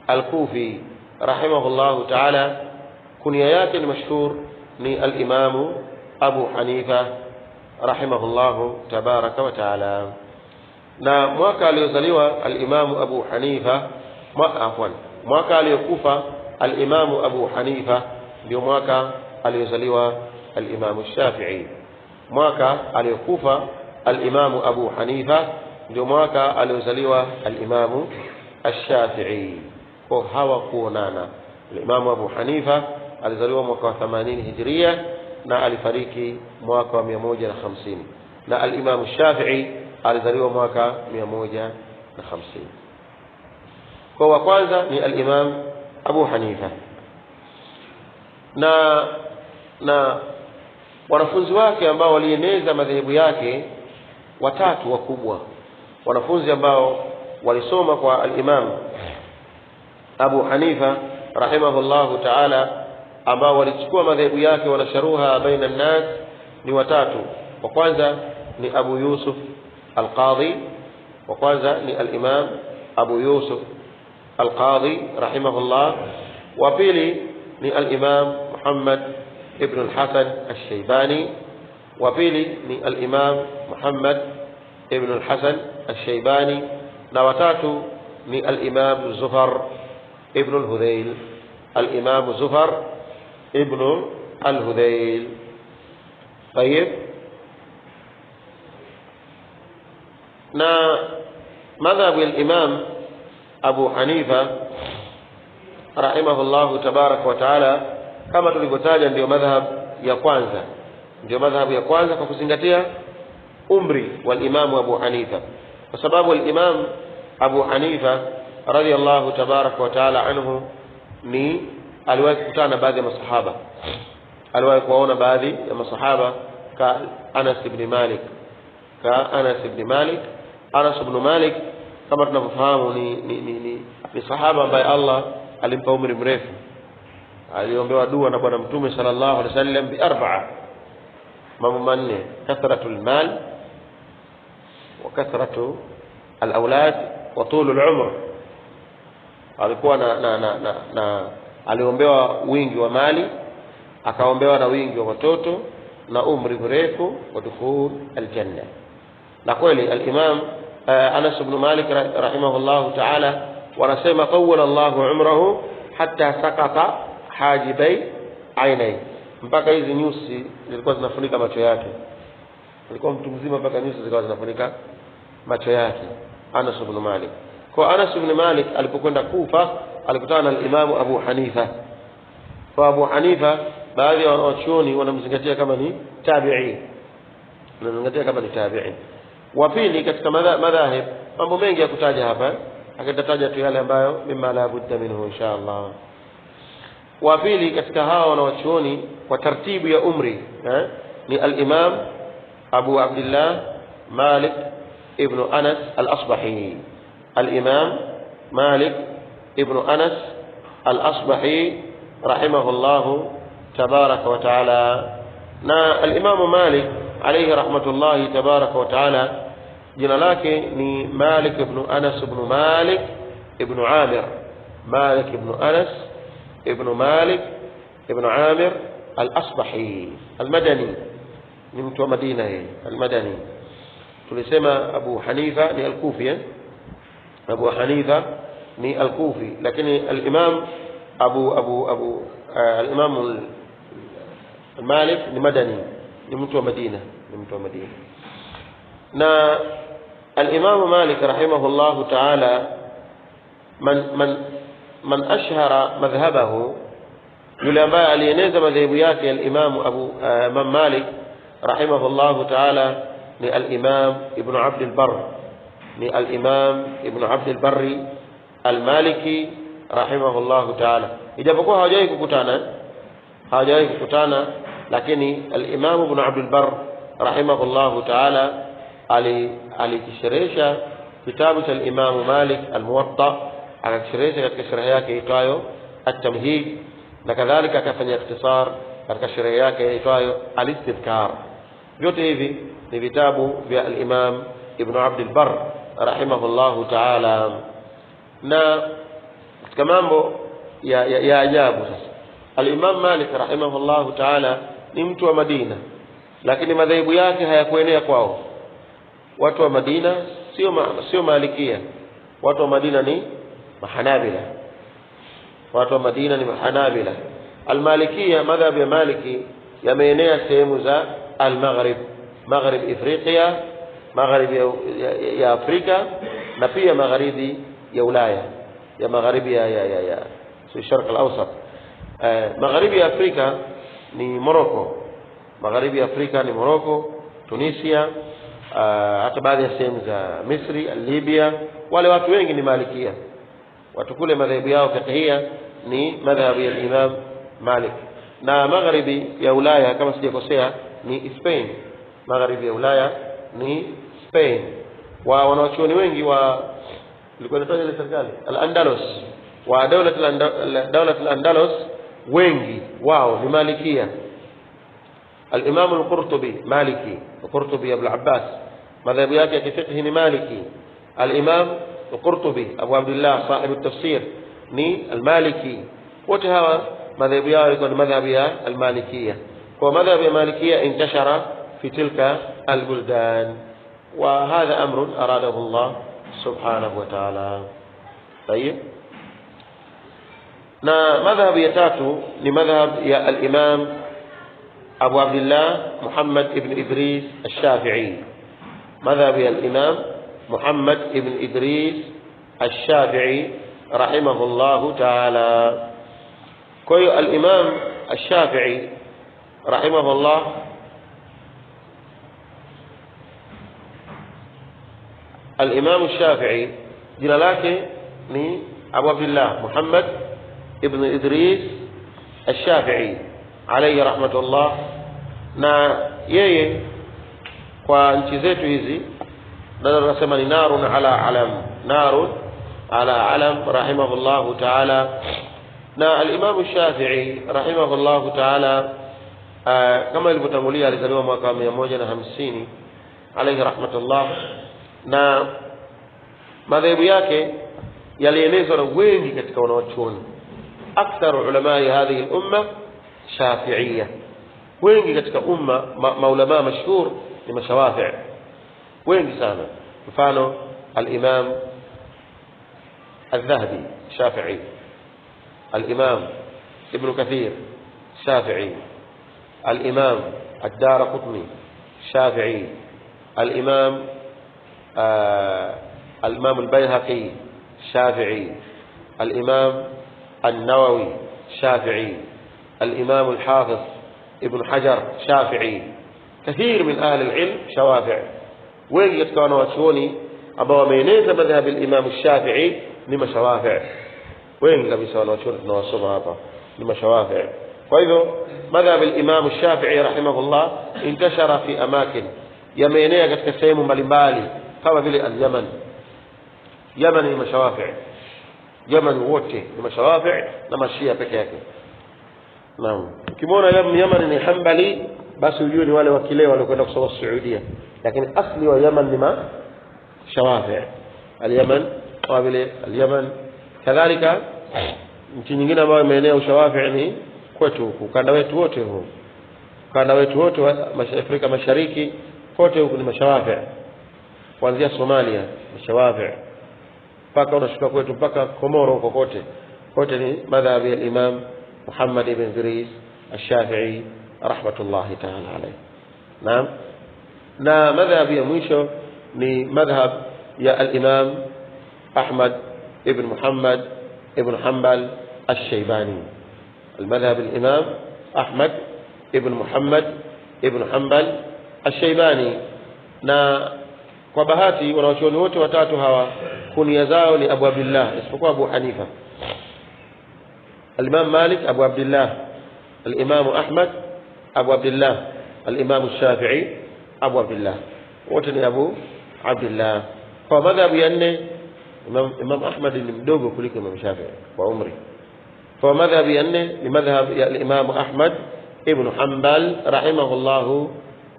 B: al-Kufi rahimahullah taala. Kunya yake ni mashhur ni al-Imam Abu Hanifa rahimahullah tabaraka wa taala. Na mwaka aliozaliwa al-Imam Abu Hanifa, mwaka aliyokufa al-Imam Abu Hanifa ndio mwaka aliozaliwa al-Imam Shafi'i. Mwaka aliyokufa al-Imam Abu Hanifa ndio mwaka aliozaliwa al-Imam Ash-Shafi'i. Kwa hawakuonana. Al-Imam Abu Hanifa alizaliwa mwaka wa 80 Hijria na alifariki mwaka wa 150, na al-Imam Shafi'i alizaliwa mwaka 150. Kwa wa kwanza ni al-Imam Abu Hanifa, na wanafunzi wake ambao walieneza madhehebu yake watatu wakubwa, wanafunzi ambao walisoma kwa al-Imam Abu Hanifa rahimahullahu ta'ala, ambao walichukua madhehebu yake wanasharuha baina an-nas, ni watatu. وكwanza ni Abu Yusuf al-Qadhi وكwanza ni al-Imam Abu Yusuf al-Qadhi rahimahullah وبيلي ni al-Imam Muhammad ibn al-Hasan al-Shaybani وبيلي ni al-Imam Muhammad ibn al-Hasan al-Shaybani na watatu ni al-Imam Zufar ibn al-Hudayl al-Imam Zufar ibn al-Hudayl. طيب na madhhab al-Imam Abu Hanifa rahimahullahu tabarak wa taala kama tulivyotaja ndio madhhab ya kwanza kwa kuzingatia umri wal Imam Abu Hanifa, kwa sababu al-Imam Abu Hanifa radiyallahu tabarak wa taala anhu ni aliwahi kukutana na baadhi ya masahaba, aliwahi kuona baadhi ya masahaba ka Anas ibn Malik. Anas ibn Malik kama tunavyofahamu ni sahaba ambaye Allah alimpa umri mrefu, aliombewa dua na bwana mtume sallallahu alaihi wasallam bi arba'a, mambo manne: kathratul mal wa kathratu al-awlad wa tulul umr. Alikuwa na aliombewa wingi wa mali, akaombewa na wingi wa watoto na umri mrefu wa dukhul al-janna. Na kweli al-Imam Anas ibn Malik rahimahullahu ta'ala wanasema tawala Allahu umrahu hatta sakata hajibai ainai, mpaka hizi nyusi zilikuwa zinafunika macho yake. Alikuwa mtu mzima mpaka nyusi zilikuwa zinafunika macho yake Anas ibn Malik. Kwa Anas ibn Malik alipokwenda Kufa alikutana na al-Imam Abu Hanifa. Kwa Abu Hanifa baadhi ya wanachuoni wanamzingatia kama ni tabi'i. Wa pili katika madhahib mambo mengi ya kutaja hapa, akitataja tu yale ambayo mimma la budda minhu insha Allah. Wa pili katika hawa wanachuoni kwa taratibu ya umri ni al-Imam Abu Abdullah Malik ibn Anas al-Asbahi. al-Imam Malik ibn Anas al-Asbahi rahimahullahu tabaraka wa taala. Na al-Imam Malik alayhi rahmatullahi tabaraka wa taala jina lake ni Malik ibn Anas ibn Malik ibn Amir. Malik ibn Anas ibn Malik ibn Amir al-Asbahi al-Madani, ni mtu wa Madina yeye al-Madani. Tulisema Abu Hanifa ni al-Kufi, Abu Hanifa ni al-Kufi, lakini al-Imam al-Imam Malik ni Madani, ni mtu wa Madina, na al-Imam Malik rahimahullahu ta'ala man ashhara madhhabahu, yule ambaye alieneza madhehebu yake al-Imam Imam Malik rahimahullahu ta'ala ni al-Imam Ibn Abd al-Barr, ni al-Imam Ibn Abd al-Barr al-Maliki rahimahullahu ta'ala. Ijapokuwa hawajawahi kukutana, lakini al-Imam Ibn Abd al-Barr rahimahullahu ta'ala alikisherehesha kitabu cha al-Imam Malik al-Muwatta, akakisherehesha katika sharh yake itwayo at-Tamhid, na kadhalika akafanya ikhtisar katika sharh yake itwayo al-Istidhkar. Vyote hivi ni vitabu vya al-Imam Ibn Abd al-Barr rahimahullahu ta'ala. Na katika mambo ya ajabu sasa, al-Imam Malik rahimahullahu ta'ala ni mtu wa Madina, lakini madhehebu yake hayakuenea kwao. Watu wa Madina sio Malikia, watu wa Madina ni Mahanabila. Al-Malikia, madhhab ya Maliki yameenea sehemu za al-Maghrib, Maghrib Afrika, magharibi ya Afrika, na pia magharibi ya Ulaya, ya magharibi ya Sharq al-Awsat. Magharibi ya Afrika ni Morocco, Tunisia, hata baadhi ya sehemu za Misri, Libya. Wale watu wengi ni Malikia, watu kule madhehebu yao fiqhia ni madhhabu ya Imam Malik. Na magharibi ya Ulaya kama sijakosea ni Spain, magharibi ya Ulaya ni Spain. Wanachuoni wengi ilikuwa inatoka ile serikali al-Andalus, wa dawlat al-Andalus wengi wao ni Malikia. الإمام القرطبي مالكي، القرطبي أبو العباس مذهب yake ya fiqh ni Maliki. الإمام القرطبي أبو عبد الله صاحب التفسير ni المالكي. wote hawa madhehebu yao yalikuwa ni madhhabu ya al-Malikiyya. Kwa madhhabu ya Malikiyya intashara fi tilka al-buldan, wa hadha amrun aradahu Allah subhanahu wa ta'ala. طيب. na madhhabu ya tatu ni madhhab ya al-Imam Abu Abdullah Muhammad ibn Idris al-Shafi'i. madhhab ya al-Imam Muhammad ibn Idris al-Shafi'i rahimahullahu ta'ala. Kwa hiyo al-Imam al-Shafi'i rahimahullah al-Imam al-Shafi'i jina lake ni Abu Abdullah Muhammad ibn Idris al-Shafi'i alayhi rahmatullah. na yeye kwa nchi zetu hizi ndio tunasema ni narun ala alam rahimahullahu ta'ala. na al-Imam al-Shafi'i rahimahullahu ta'ala kama ilivyotangulia alizaliwa mwaka 150 alayhi rahmatullah. na madhehebu yake yalienezwa na wengi katika wanachuoni. akthar ulama hadhihi al-umma shafi'iyya, wengi katika umma maulama mashhur ni mashawafi' wengi sana. mfano al-Imam al-Dhahabi shafi'i, الإمام ابن كثير شافعي، الإمام الدارقطني شافعي، الإمام البيهقي شافعي، الإمام النووي شافعي، الإمام الحافظ ابن حجر شافعي. كثير من أهل العلم شوافع. وين كانوا وشوني أبوا مينيز مذهب الإمام الشافعي لما شوافع. وين kabisa wanachuoni tunawasoma hapa ni mashawafi. kwa hivyo madhhab al-Imam al-Shafi'i rahimahullah intashara fi amakin, yameenea katika sehemu mbalimbali kama vile al-Yaman. Yaman ni mashawafi, Yaman wote ni mashawafi na mashia peke yake. naam, ukimwona Yaman ni Hanbali basi ujue ni wale wakile waliokwenda kusoma Saudia, lakini asli wa Yaman ni mashawafi. al-Yaman kama vile al-Yaman kadhalika nchi nyingine ambayo imeenea ushawafi ni kwetu huku, ukanda wetu wote huu, ukanda wetu wote wa Afrika Mashariki kote huku ni mashawafi, kuanzia Somalia mashawafi mpaka unashuka kwetu mpaka Komoro huko kote ni madhhabi ya Imam Muhammad ibn Idris al-Shafi'i rahmatullahi ta'ala alayhi. naam, na madhhabi ya mwisho ni madhhab ya al-Imam Ahmad ابن محمد ابن حنبل الشيباني. المذهب الإمام أحمد ابن محمد ابن حنبل الشيباني. na kwa bahati wanachuoni wote watatu hawa kunia zao ni Abu Abdullah isipokuwa Abu Hanifa. al-Imam Malik Abu Abdullah, al-Imam Ahmad Abu Abdullah, al-Imam Shafi'i Abu Abdullah, wote ni Abu Abdullah. kwa madhhabu ya nne Imam Ahmad ni mdogo kuliko Imam Shafi'i kwa umri. kwa madhhabu ya nne ni madhhab ya al-Imam Ahmad ibn Hanbal rahimahullahu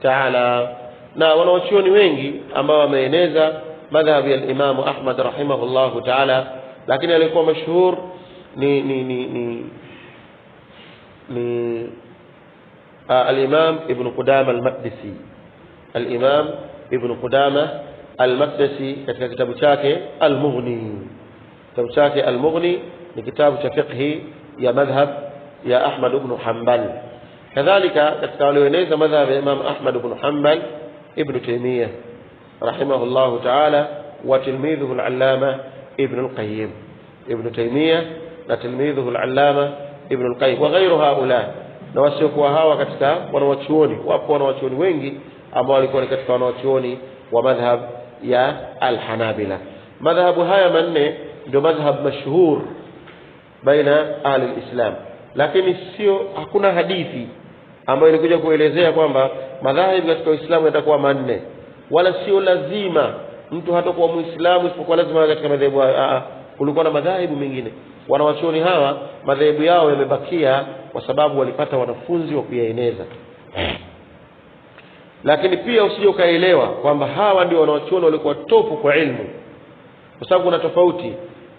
B: ta'ala. na wanachuoni wengi ambao wameeneza madhhab ya al-Imam Ahmad rahimahullahu ta'ala, lakini alikuwa mashuhur ni al-Imam Ibn Qudama al-Maqdisi. al-Imam Ibn Qudama al-Maqdisi katika kitabu chake al-Mughni. Kitabu chake al-Mughni ni kitabu cha fiqh ya madhhab ya Ahmad ibn Hanbal. kadhalika katika walioeneza madhhab ya Imam Ahmad ibn Hanbal Ibn Taymiyyah rahimahullahu ta'ala wa tilmidhuhu al-Allama Ibn al-Qayyim. Ibn Taymiyyah na tilmidhuhu al-Allama Ibn al-Qayyim wa ghayru haula. na wasiokuwa hawa katika wanawachuoni, wapo wanawachuoni wengi ambao walikuwa katika wanawachuoni wa madhhab ya al-Hanabila. madhhabu haya manne ndio madhhab mashhur baina ahli al-Islam, lakini sio, hakuna hadithi ambayo ilikuja kuelezea kwamba madhhabu katika Uislamu yatakuwa manne, wala sio lazima mtu hatakuwa Muislamu isipokuwa lazima katika madhehebu. Kulikuwa na madhehebu mengine. Wanawachuoni hawa madhehebu yao yamebakia kwa sababu walipata wanafunzi wa kuyaeneza. lakini pia usije ukaelewa kwamba hawa ndio wanaochuoni walikuwa topu kwa ilmu, kwa sababu kuna tofauti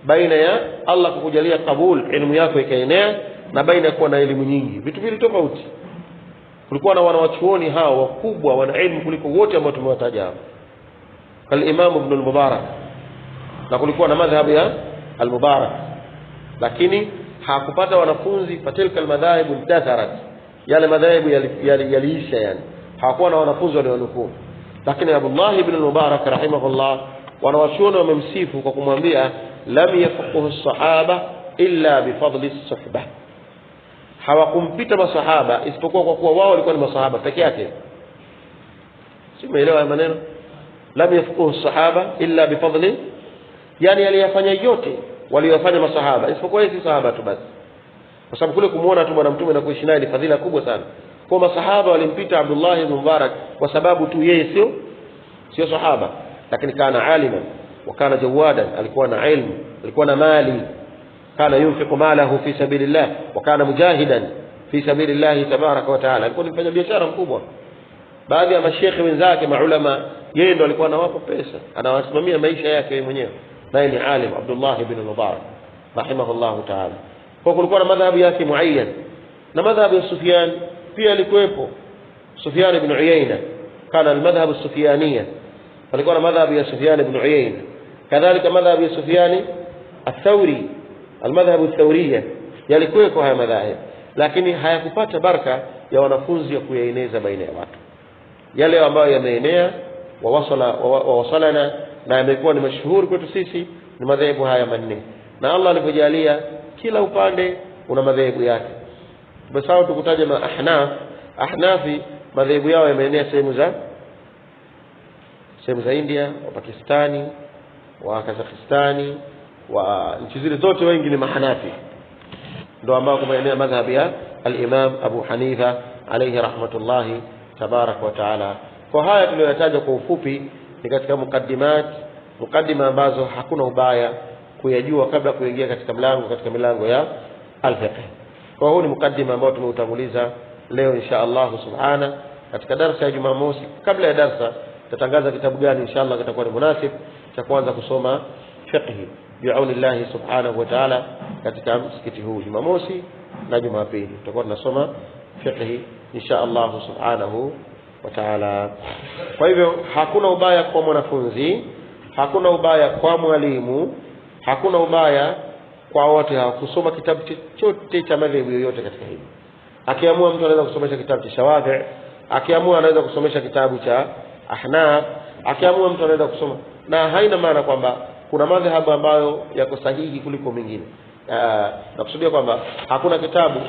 B: baina ya Allah kukujalia kabul elimu yako ikaenea na baina ya kuwa na elimu nyingi, vitu vile tofauti. Kulikuwa na wanawachuoni hao wakubwa wana elimu kuliko wote ambao tumewataja hapa, kama Imam Ibn al-Mubarak, na kulikuwa na madhhabu ya al-Mubarak, lakini hakupata wanafunzi. Fatilka al-madhahib intatharat, yale madhahibu yaliisha, yani hakuwa na wanafunzi walionukuu. Lakini Abdullah ibn al-Mubarak rahimahullah, wanawachuoni wamemsifu kwa kumwambia lam yafqahu as-sahaba illa bifadli as-suhbah, hawakumpita masahaba isipokuwa kwa kuwa wao walikuwa ni masahaba peke yake. Simeelewa maneno lam yafqahu as-sahaba illa bifadli, yani aliyafanya yote waliyofanya masahaba isipokuwa yeye si sahaba tu basi, kwa sababu kule kumuona tu bwana mtume na kuishi naye ni fadhila kubwa sana. Kwa masahaba walimpita Abdullah ibn Mubarak kwa sababu tu yeye sio sahaba, lakini kana aliman wa kana jawadan, alikuwa na ilmu, alikuwa na mali, kana yunfiqu malahu fi sabilillah wa kana mujahidan fi sabilillah tabaraka wa taala, alikuwa mfanya biashara mkubwa. Baadhi ya mashekhe wenzake maulama, yeye ndo alikuwa anawapa pesa, anawasimamia maisha yake yeye mwenyewe, naye ni alim Abdullah ibn Mubarak rahimahullah taala. Kwa kulikuwa na madhhabu yake muayyan, na madhhabu ya Sufyan pia alikuwepo. Sufyan ibn Uyayna kana al-madhhab as-Sufyaniyya, alikuwa na madhhabu ya Sufyan ibn Uyayna. Kadhalika madhhabu ya Sufyan ath-Thawri, al-madhhab ath-Thawriyya, yalikuwepo haya madhahib, lakini hayakupata baraka ya wanafunzi ya kuyaeneza baina ya watu. Yale ambayo yameenea wasalana na yamekuwa ni mashuhuri kwetu sisi ni madhehebu haya manne, na Allah alipojalia kila upande una madhehebu yake. Basi tukutaje Ahnafi, madhehebu yao yameenea sehemu za India, wa Pakistani, wa Kazakhstani, wa nchi zile zote wengi ni Mahanafi, ndio ambao kumeenea madhhabu ya al-Imam Abu Hanifa alayhi rahmatullahi tabarak wa taala. Kwa haya tuliyotaja kwa ufupi ni katika mukaddima ambazo hakuna ubaya kuyajua kabla kuingia katika milango ya al-fiqh. Kwa hiyo ni mukaddima ambao tumeutanguliza leo insha Allah subhana. Katika darasa ya Jumamosi, kabla ya darasa tutatangaza kitabu gani insha Allah kitakuwa ni munasib cha kuanza kusoma fiqh bi'aunillah subhanahu wa ta'ala katika msikiti huu Jumamosi na Jumapili tutakuwa tunasoma fiqh insha Allah subhanahu wa ta'ala. Kwa hivyo hakuna ubaya kwa mwanafunzi, hakuna ubaya kwa mwalimu, hakuna ubaya kwa wote hao kusoma kitabu chochote cha madhehebu yoyote katika hili. Akiamua mtu anaweza kusomesha kitabu cha Shawafi, akiamua anaweza kusomesha kitabu cha Ahnaf, akiamua mtu anaweza kusoma, na haina maana kwamba kuna madhehebu ambayo yako sahihi kuliko mengine. Nakusudia kwamba hakuna kitabu,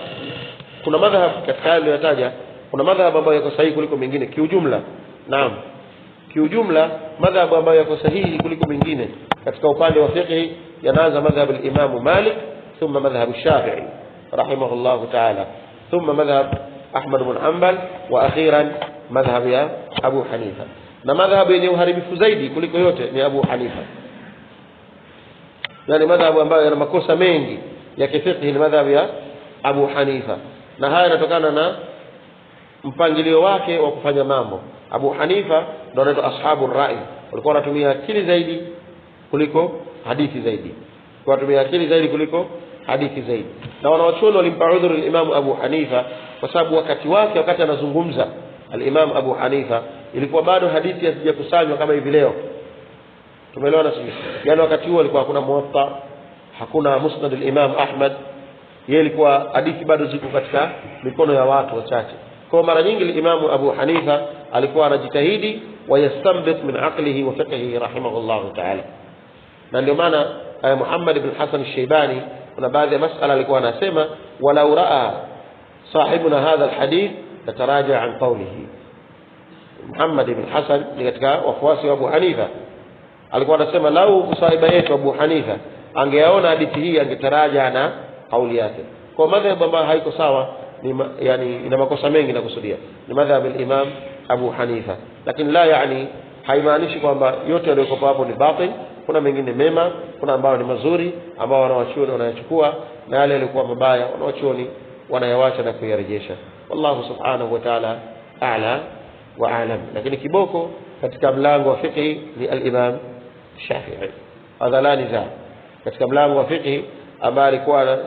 B: kuna madhehebu katika yale niliyotaja, kuna madhehebu ambayo yako sahihi kuliko mengine kiujumla. Naam, kiujumla madhehebu ambayo yako sahihi kuliko mengine katika upande wa fiqh yanaanza madhhab al-Imam Malik, thumma madhhab Shafi'i rahimahullah ta'ala, thumma madhhab Ahmad ibn Hanbal, wa akhiran madhhab ya Abu Hanifa. Na madhhab yenye uharibifu zaidi kuliko yote ni Abu Hanifa, yani madhhab ambayo yana makosa mengi ya kifiqh ni madhhab ya Abu Hanifa, na haya yanatokana na mpangilio wake wa kufanya mambo. Abu Hanifa ndio anaitwa ashabu rai, walikuwa wanatumia akili zaidi kuliko hadithi zaidi, watumia akili zaidi kuliko hadithi zaidi. Na wanawachuoni walimpa udhuru al-Imam Abu Hanifa kwa sababu wakati anazungumza al-Imam Abu Hanifa ilikuwa bado hadithi hazijakusanywa kama hivi leo. Tumeelewana sisi? Yani wakati huo alikuwa hakuna Muwatta, hakuna Musnad al-Imam Ahmad, yeye ilikuwa hadithi bado ziko katika mikono ya watu wachache. Kwa mara nyingi al-Imam Abu Hanifa alikuwa anajitahidi wa yastanbit min aqlihi wa fiqhihi rahimahullah ta'ala. Na ndio maana Muhammad ibn Hasan al-Shaybani kuna baadhi ya masala alikuwa anasema walau raa sahibuna hadha alhadith lataraja an qawlihi. Muhammad ibn Hasan ni katika wafuasi wa Abu Hanifa, alikuwa anasema lau sahiba yetu Abu Hanifa angeona hadithi hii angetaraja na kauli yake. Kwa madhhabu ambayo haiko sawa yani ina makosa mengi na kusudia ni madhhabu al-Imam Abu Hanifa, lakini la yani haimaanishi kwamba yote yaliyokuwa hapo ni batil. Kuna mengine mema, kuna ambao ni mazuri ambao wanawachuoni wanayachukua, na yale yalikuwa mabaya wanawachuoni wanayawacha na kuyarejesha. Wallahu subhanahu wa ta'ala a'la wa a'lam. Lakini kiboko katika mlango wa fiqh ni al-Imam Shafi'i. Adhalani za katika mlango wa fiqh ambaye alikuwa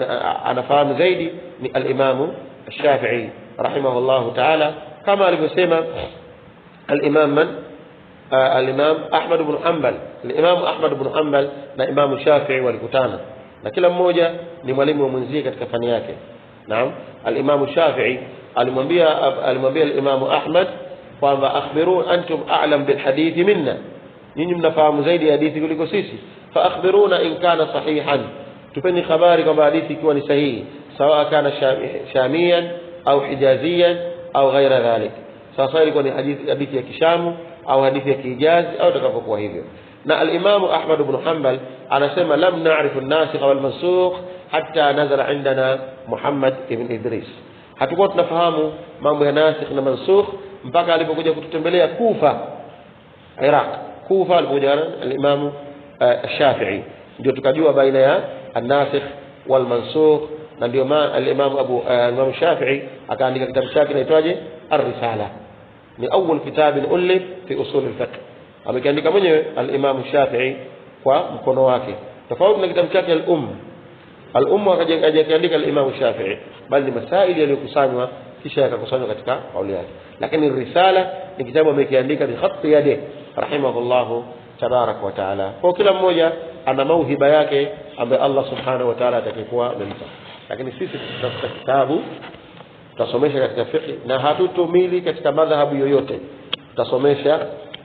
B: anafahamu zaidi ni al-Imam Shafi'i rahimahullahu ta'ala, kama alivyosema al-Imam Ahmad ibn Hanbal. Al-Imam Ahmad ibn Hanbal na Imam Shafi'i walikutana na kila mmoja ni mwalimu wa mwenzie katika fani yake. Naam, al-Imam Shafi'i alimwambia al-Imam Ahmad kwamba akhbiru antum a'lam bil hadithi minna, nyinyi mnafahamu zaidi hadithi kuliko sisi, fa akhbiruna in kana sahihan, tupeni habari kwamba hadithi ikiwa ni sahihi, sawa kana shamiyan au hijaziyan au ghaira dhalik, sasa ilikuwa ni hadithi ya kishamu au hadithi ya kijazi au takapokuwa hivyo. Na al-Imam Ahmad ibn Hanbal anasema lam na'rifu an-nasikh wal mansukh hatta nazala indana Muhammad ibn Idris, hatukuwa tunafahamu mambo ya nasikh na mansukh mpaka alipokuja kututembelea Kufa, Iraq. Kufa alipokuja al-Imam Shafi'i, ndio tukajua baina ya an-nasikh wal mansukh. Na ndio maana al-Imam Shafi'i akaandika kitabu chake kinaitwaje Ar-Risala, ni awwal kitab ulif fi usul al-fiqh. Amekiandika mwenyewe al-Imam Shafi'i kwa mkono wake, tofauti na kitabu chake al-Umm akaja kaandika al-Imam Shafi'i, bali ni masaili yaliyokusanywa kisha yakakusanywa katika kauli yake. Lakini Risala ni kitabu amekiandika bi khatti yadihi rahimahullahu tabarak wa taala. Kwa kila mmoja ana mauhiba yake ambaye Allah subhanahu wa ta'ala atakayekuwa amempa. Lakini sisi tutafuta kitabu tutasomesha katika fiqh na hatutumili katika madhahabu yoyote, tutasomesha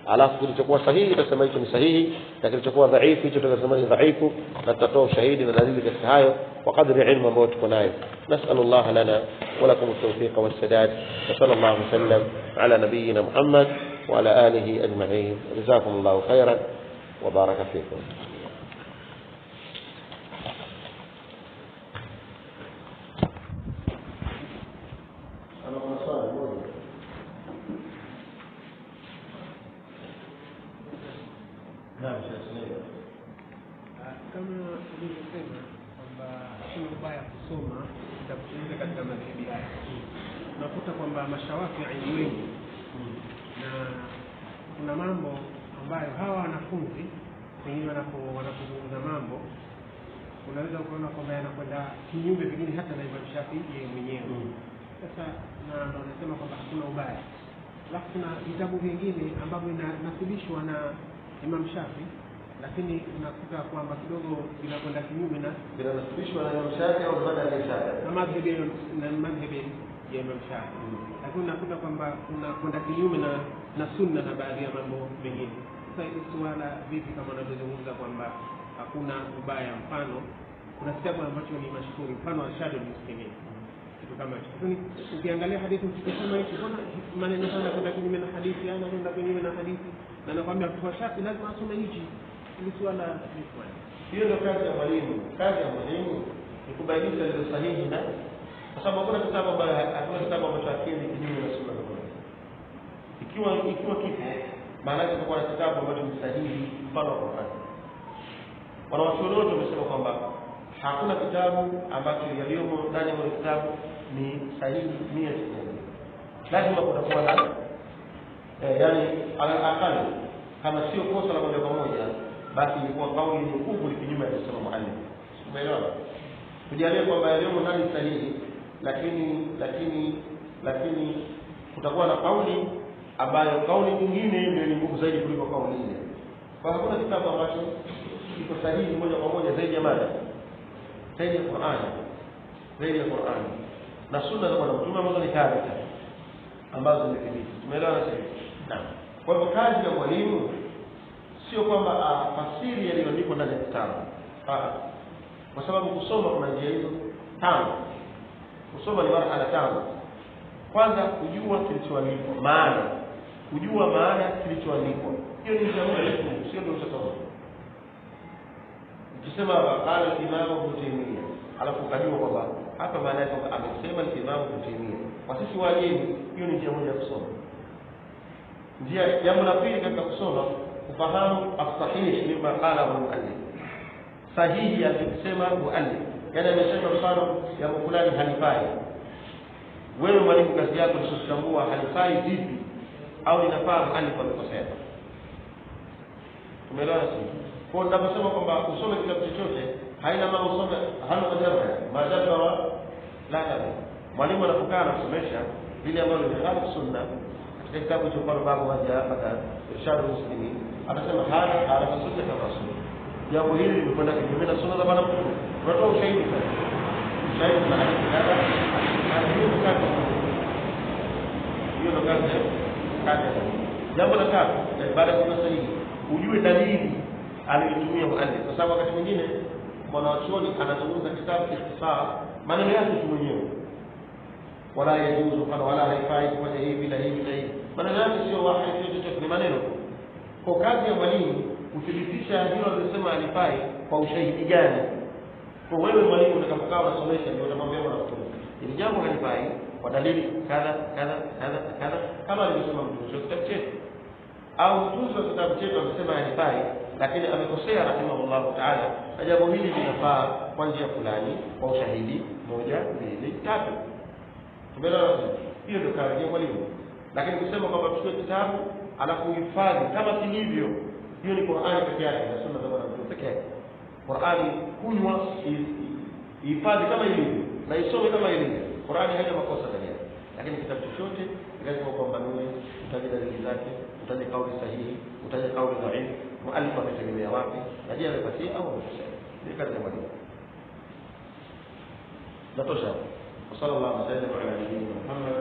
B: alafu kilichokuwa sahihi tutasema hicho ni sahihi, na kilichokuwa dhaifu hicho tutasema ni dhaifu, na tutatoa ushahidi na dalili katika hayo kwa kadri ilmu ambayo tuko nayo. Nas'alullah lana wa lakum at-tawfiq was-sadad, wa sallallahu sallam ala nabiyyina Muhammad wa ala alihi ajma'in. Jazakumullahu khairan wa baraka fikum.
C: Kama ulivyosema kwamba sio ubaya kusoma kitabu katika madhehebu haya, unakuta kwamba mashawafi'i wengi, na kuna mambo ambayo hawa wanafunzi wengine wanapozungumza mambo unaweza kuona kwamba yanakwenda kinyume vingine hata na Imam Shafi'i yeye mwenyewe. Sasa na wanasema kwamba hakuna ubaya, alafu kuna vitabu vingine ambavyo vinasibishwa na Imam Shafi'i lakini unakuta kwamba kidogo vinakwenda kinyume na
B: vinasibishwa na Imam Shafi'i au baada ya Shafi'i
C: na madhhabi ya Imam Shafi'i, lakini unakuta kwamba unakwenda kinyume na sunna na baadhi ya mambo mengine. Sasa hili swala vipi kama unavyozungumza kwamba hakuna ubaya? Mfano kuna kitabu ambacho ni mashuhuri, mfano Arshadul Muslimin, kitu kama hicho. Lakini ukiangalia hadithi ukisema hicho, mbona maneno sana kwenda kinyume na hadithi, ana kwenda kinyume na hadithi, na nakwambia kwa Shafi'i lazima asome hichi. Ili swala ni kwani
B: hiyo ndio kazi ya mwalimu. Kazi ya mwalimu ni kubainisha lile sahihi, na kwa sababu hakuna kitabu ambacho hakiendi kinyume na sunna za Mtume. Ikiwa kipo maana yake kwa kitabu ambacho ni sahihi, mfano wa Qur'an. Wanawachuoni wote wamesema kwamba hakuna kitabu ambacho yaliyomo ndani ya kitabu ni sahihi 100%. Lazima kutakuwa na yani al-aqal, kama sio kosa la moja kwa moja, basi ilikuwa kauli ni nguvu ni kinyume na kusema muallif. Umeelewa? Tujalie kwamba yaliyomo ndani sahihi, lakini kutakuwa na kauli ambayo kauli nyingine ndio ni nguvu zaidi kuliko kauli ile. Kwa hakuna kitabu ambacho kiko sahihi moja kwa moja zaidi ya mada, zaidi ya Qur'an na sunna za Bwana Mtume ambazo ni thabita, ambazo ni thibiti. Tumeelewana sasa? Naam. Kwa hivyo kazi ya mwalimu sio kwamba fasiri yaliyoandikwa ndani ya kitabu, kwa sababu kusoma kuna njia hizo tano. Kusoma ni marhala tano. Kwanza kujua kilichoandikwa, kujua maana kilichoandikwa, hiyo ni njia moja tu, sio ndio utasoma. Ukisema qala Imam Ibn Taymiyyah alafu ukajua kwamba hapa maana yake amesema Imam Ibn Taymiyyah, kwa sisi wageni hiyo ni njia moja ya kusoma. Jambo la pili katika kusoma, kufahamu as-sahih mimma qala al-muallif, sahihi alisema muallif, yani amesema mfano ya fulani halifai. Wewe mwalimu kazi yako ni kutambua halifai vipi au linafaa muallif amekosea. Tumeelewana sisi? Kwa ninaposema kwamba usome kitabu chochote haina maana usome hana majabu la mwalimu anapokaa na kusomesha vile ambavyo ni khalifu sunna katika kitabu cha kwa babu haja hapa irshad muslimin anasema hada ala sunna kama sunna. Jambo hili limekwenda kinyume na sunna za bwana mtume. Unatoa ushahidi sasa. Ushahidi na hadithi kadha hiyo ndo kazi kazi. Jambo la tatu baada ya sunna sahihi ujue dalili aliyotumia muallif, kwa sababu wakati mwingine mwanachuoni anazungumza kitabu ikhtisar maneno yake tu mwenyewe, wala yajuzu kana wala haifai kufanya hivi na hivi na hivi, maneno yake sio wahi, sio chochote, ni maneno. Kwa kazi ya mwalimu kuthibitisha hilo alilosema alifai kwa ushahidi gani? Kwa wewe mwalimu utakapokaa unasomesha ndio utamwambia mwanafunzi ili jambo halifai kwa dalili kadha kadha kadha kadha, kama alivyosema mtunzi wa kitabu chetu au mtunzi wa kitabu chetu amesema halifai lakini amekosea rahimahullah ta'ala, na jambo hili linafaa kwa njia fulani kwa ushahidi 1 2 3. Tumeelewana? Hiyo ndio kazi ya mwalimu. Lakini kusema kwamba tuchukue kitabu alafu uhifadhi kama kilivyo, hiyo ni Qur'ani pekee yake na sunna za Bwana Mtume pekee yake. Qur'ani kunywa ihifadhi kama ilivyo na isome kama ilivyo. Qur'ani haina makosa ndani yake. Lakini kitabu chochote lazima upambanue, utaje dalili zake, utaje kauli sahihi, utaje kauli dhaifu, muallif ametegemea wapi, na je amepatia au amekosea. Ni kazi ya mwalimu. Natosha. Sallallahu alaihi wa sallam ala nabiyyina Muhammad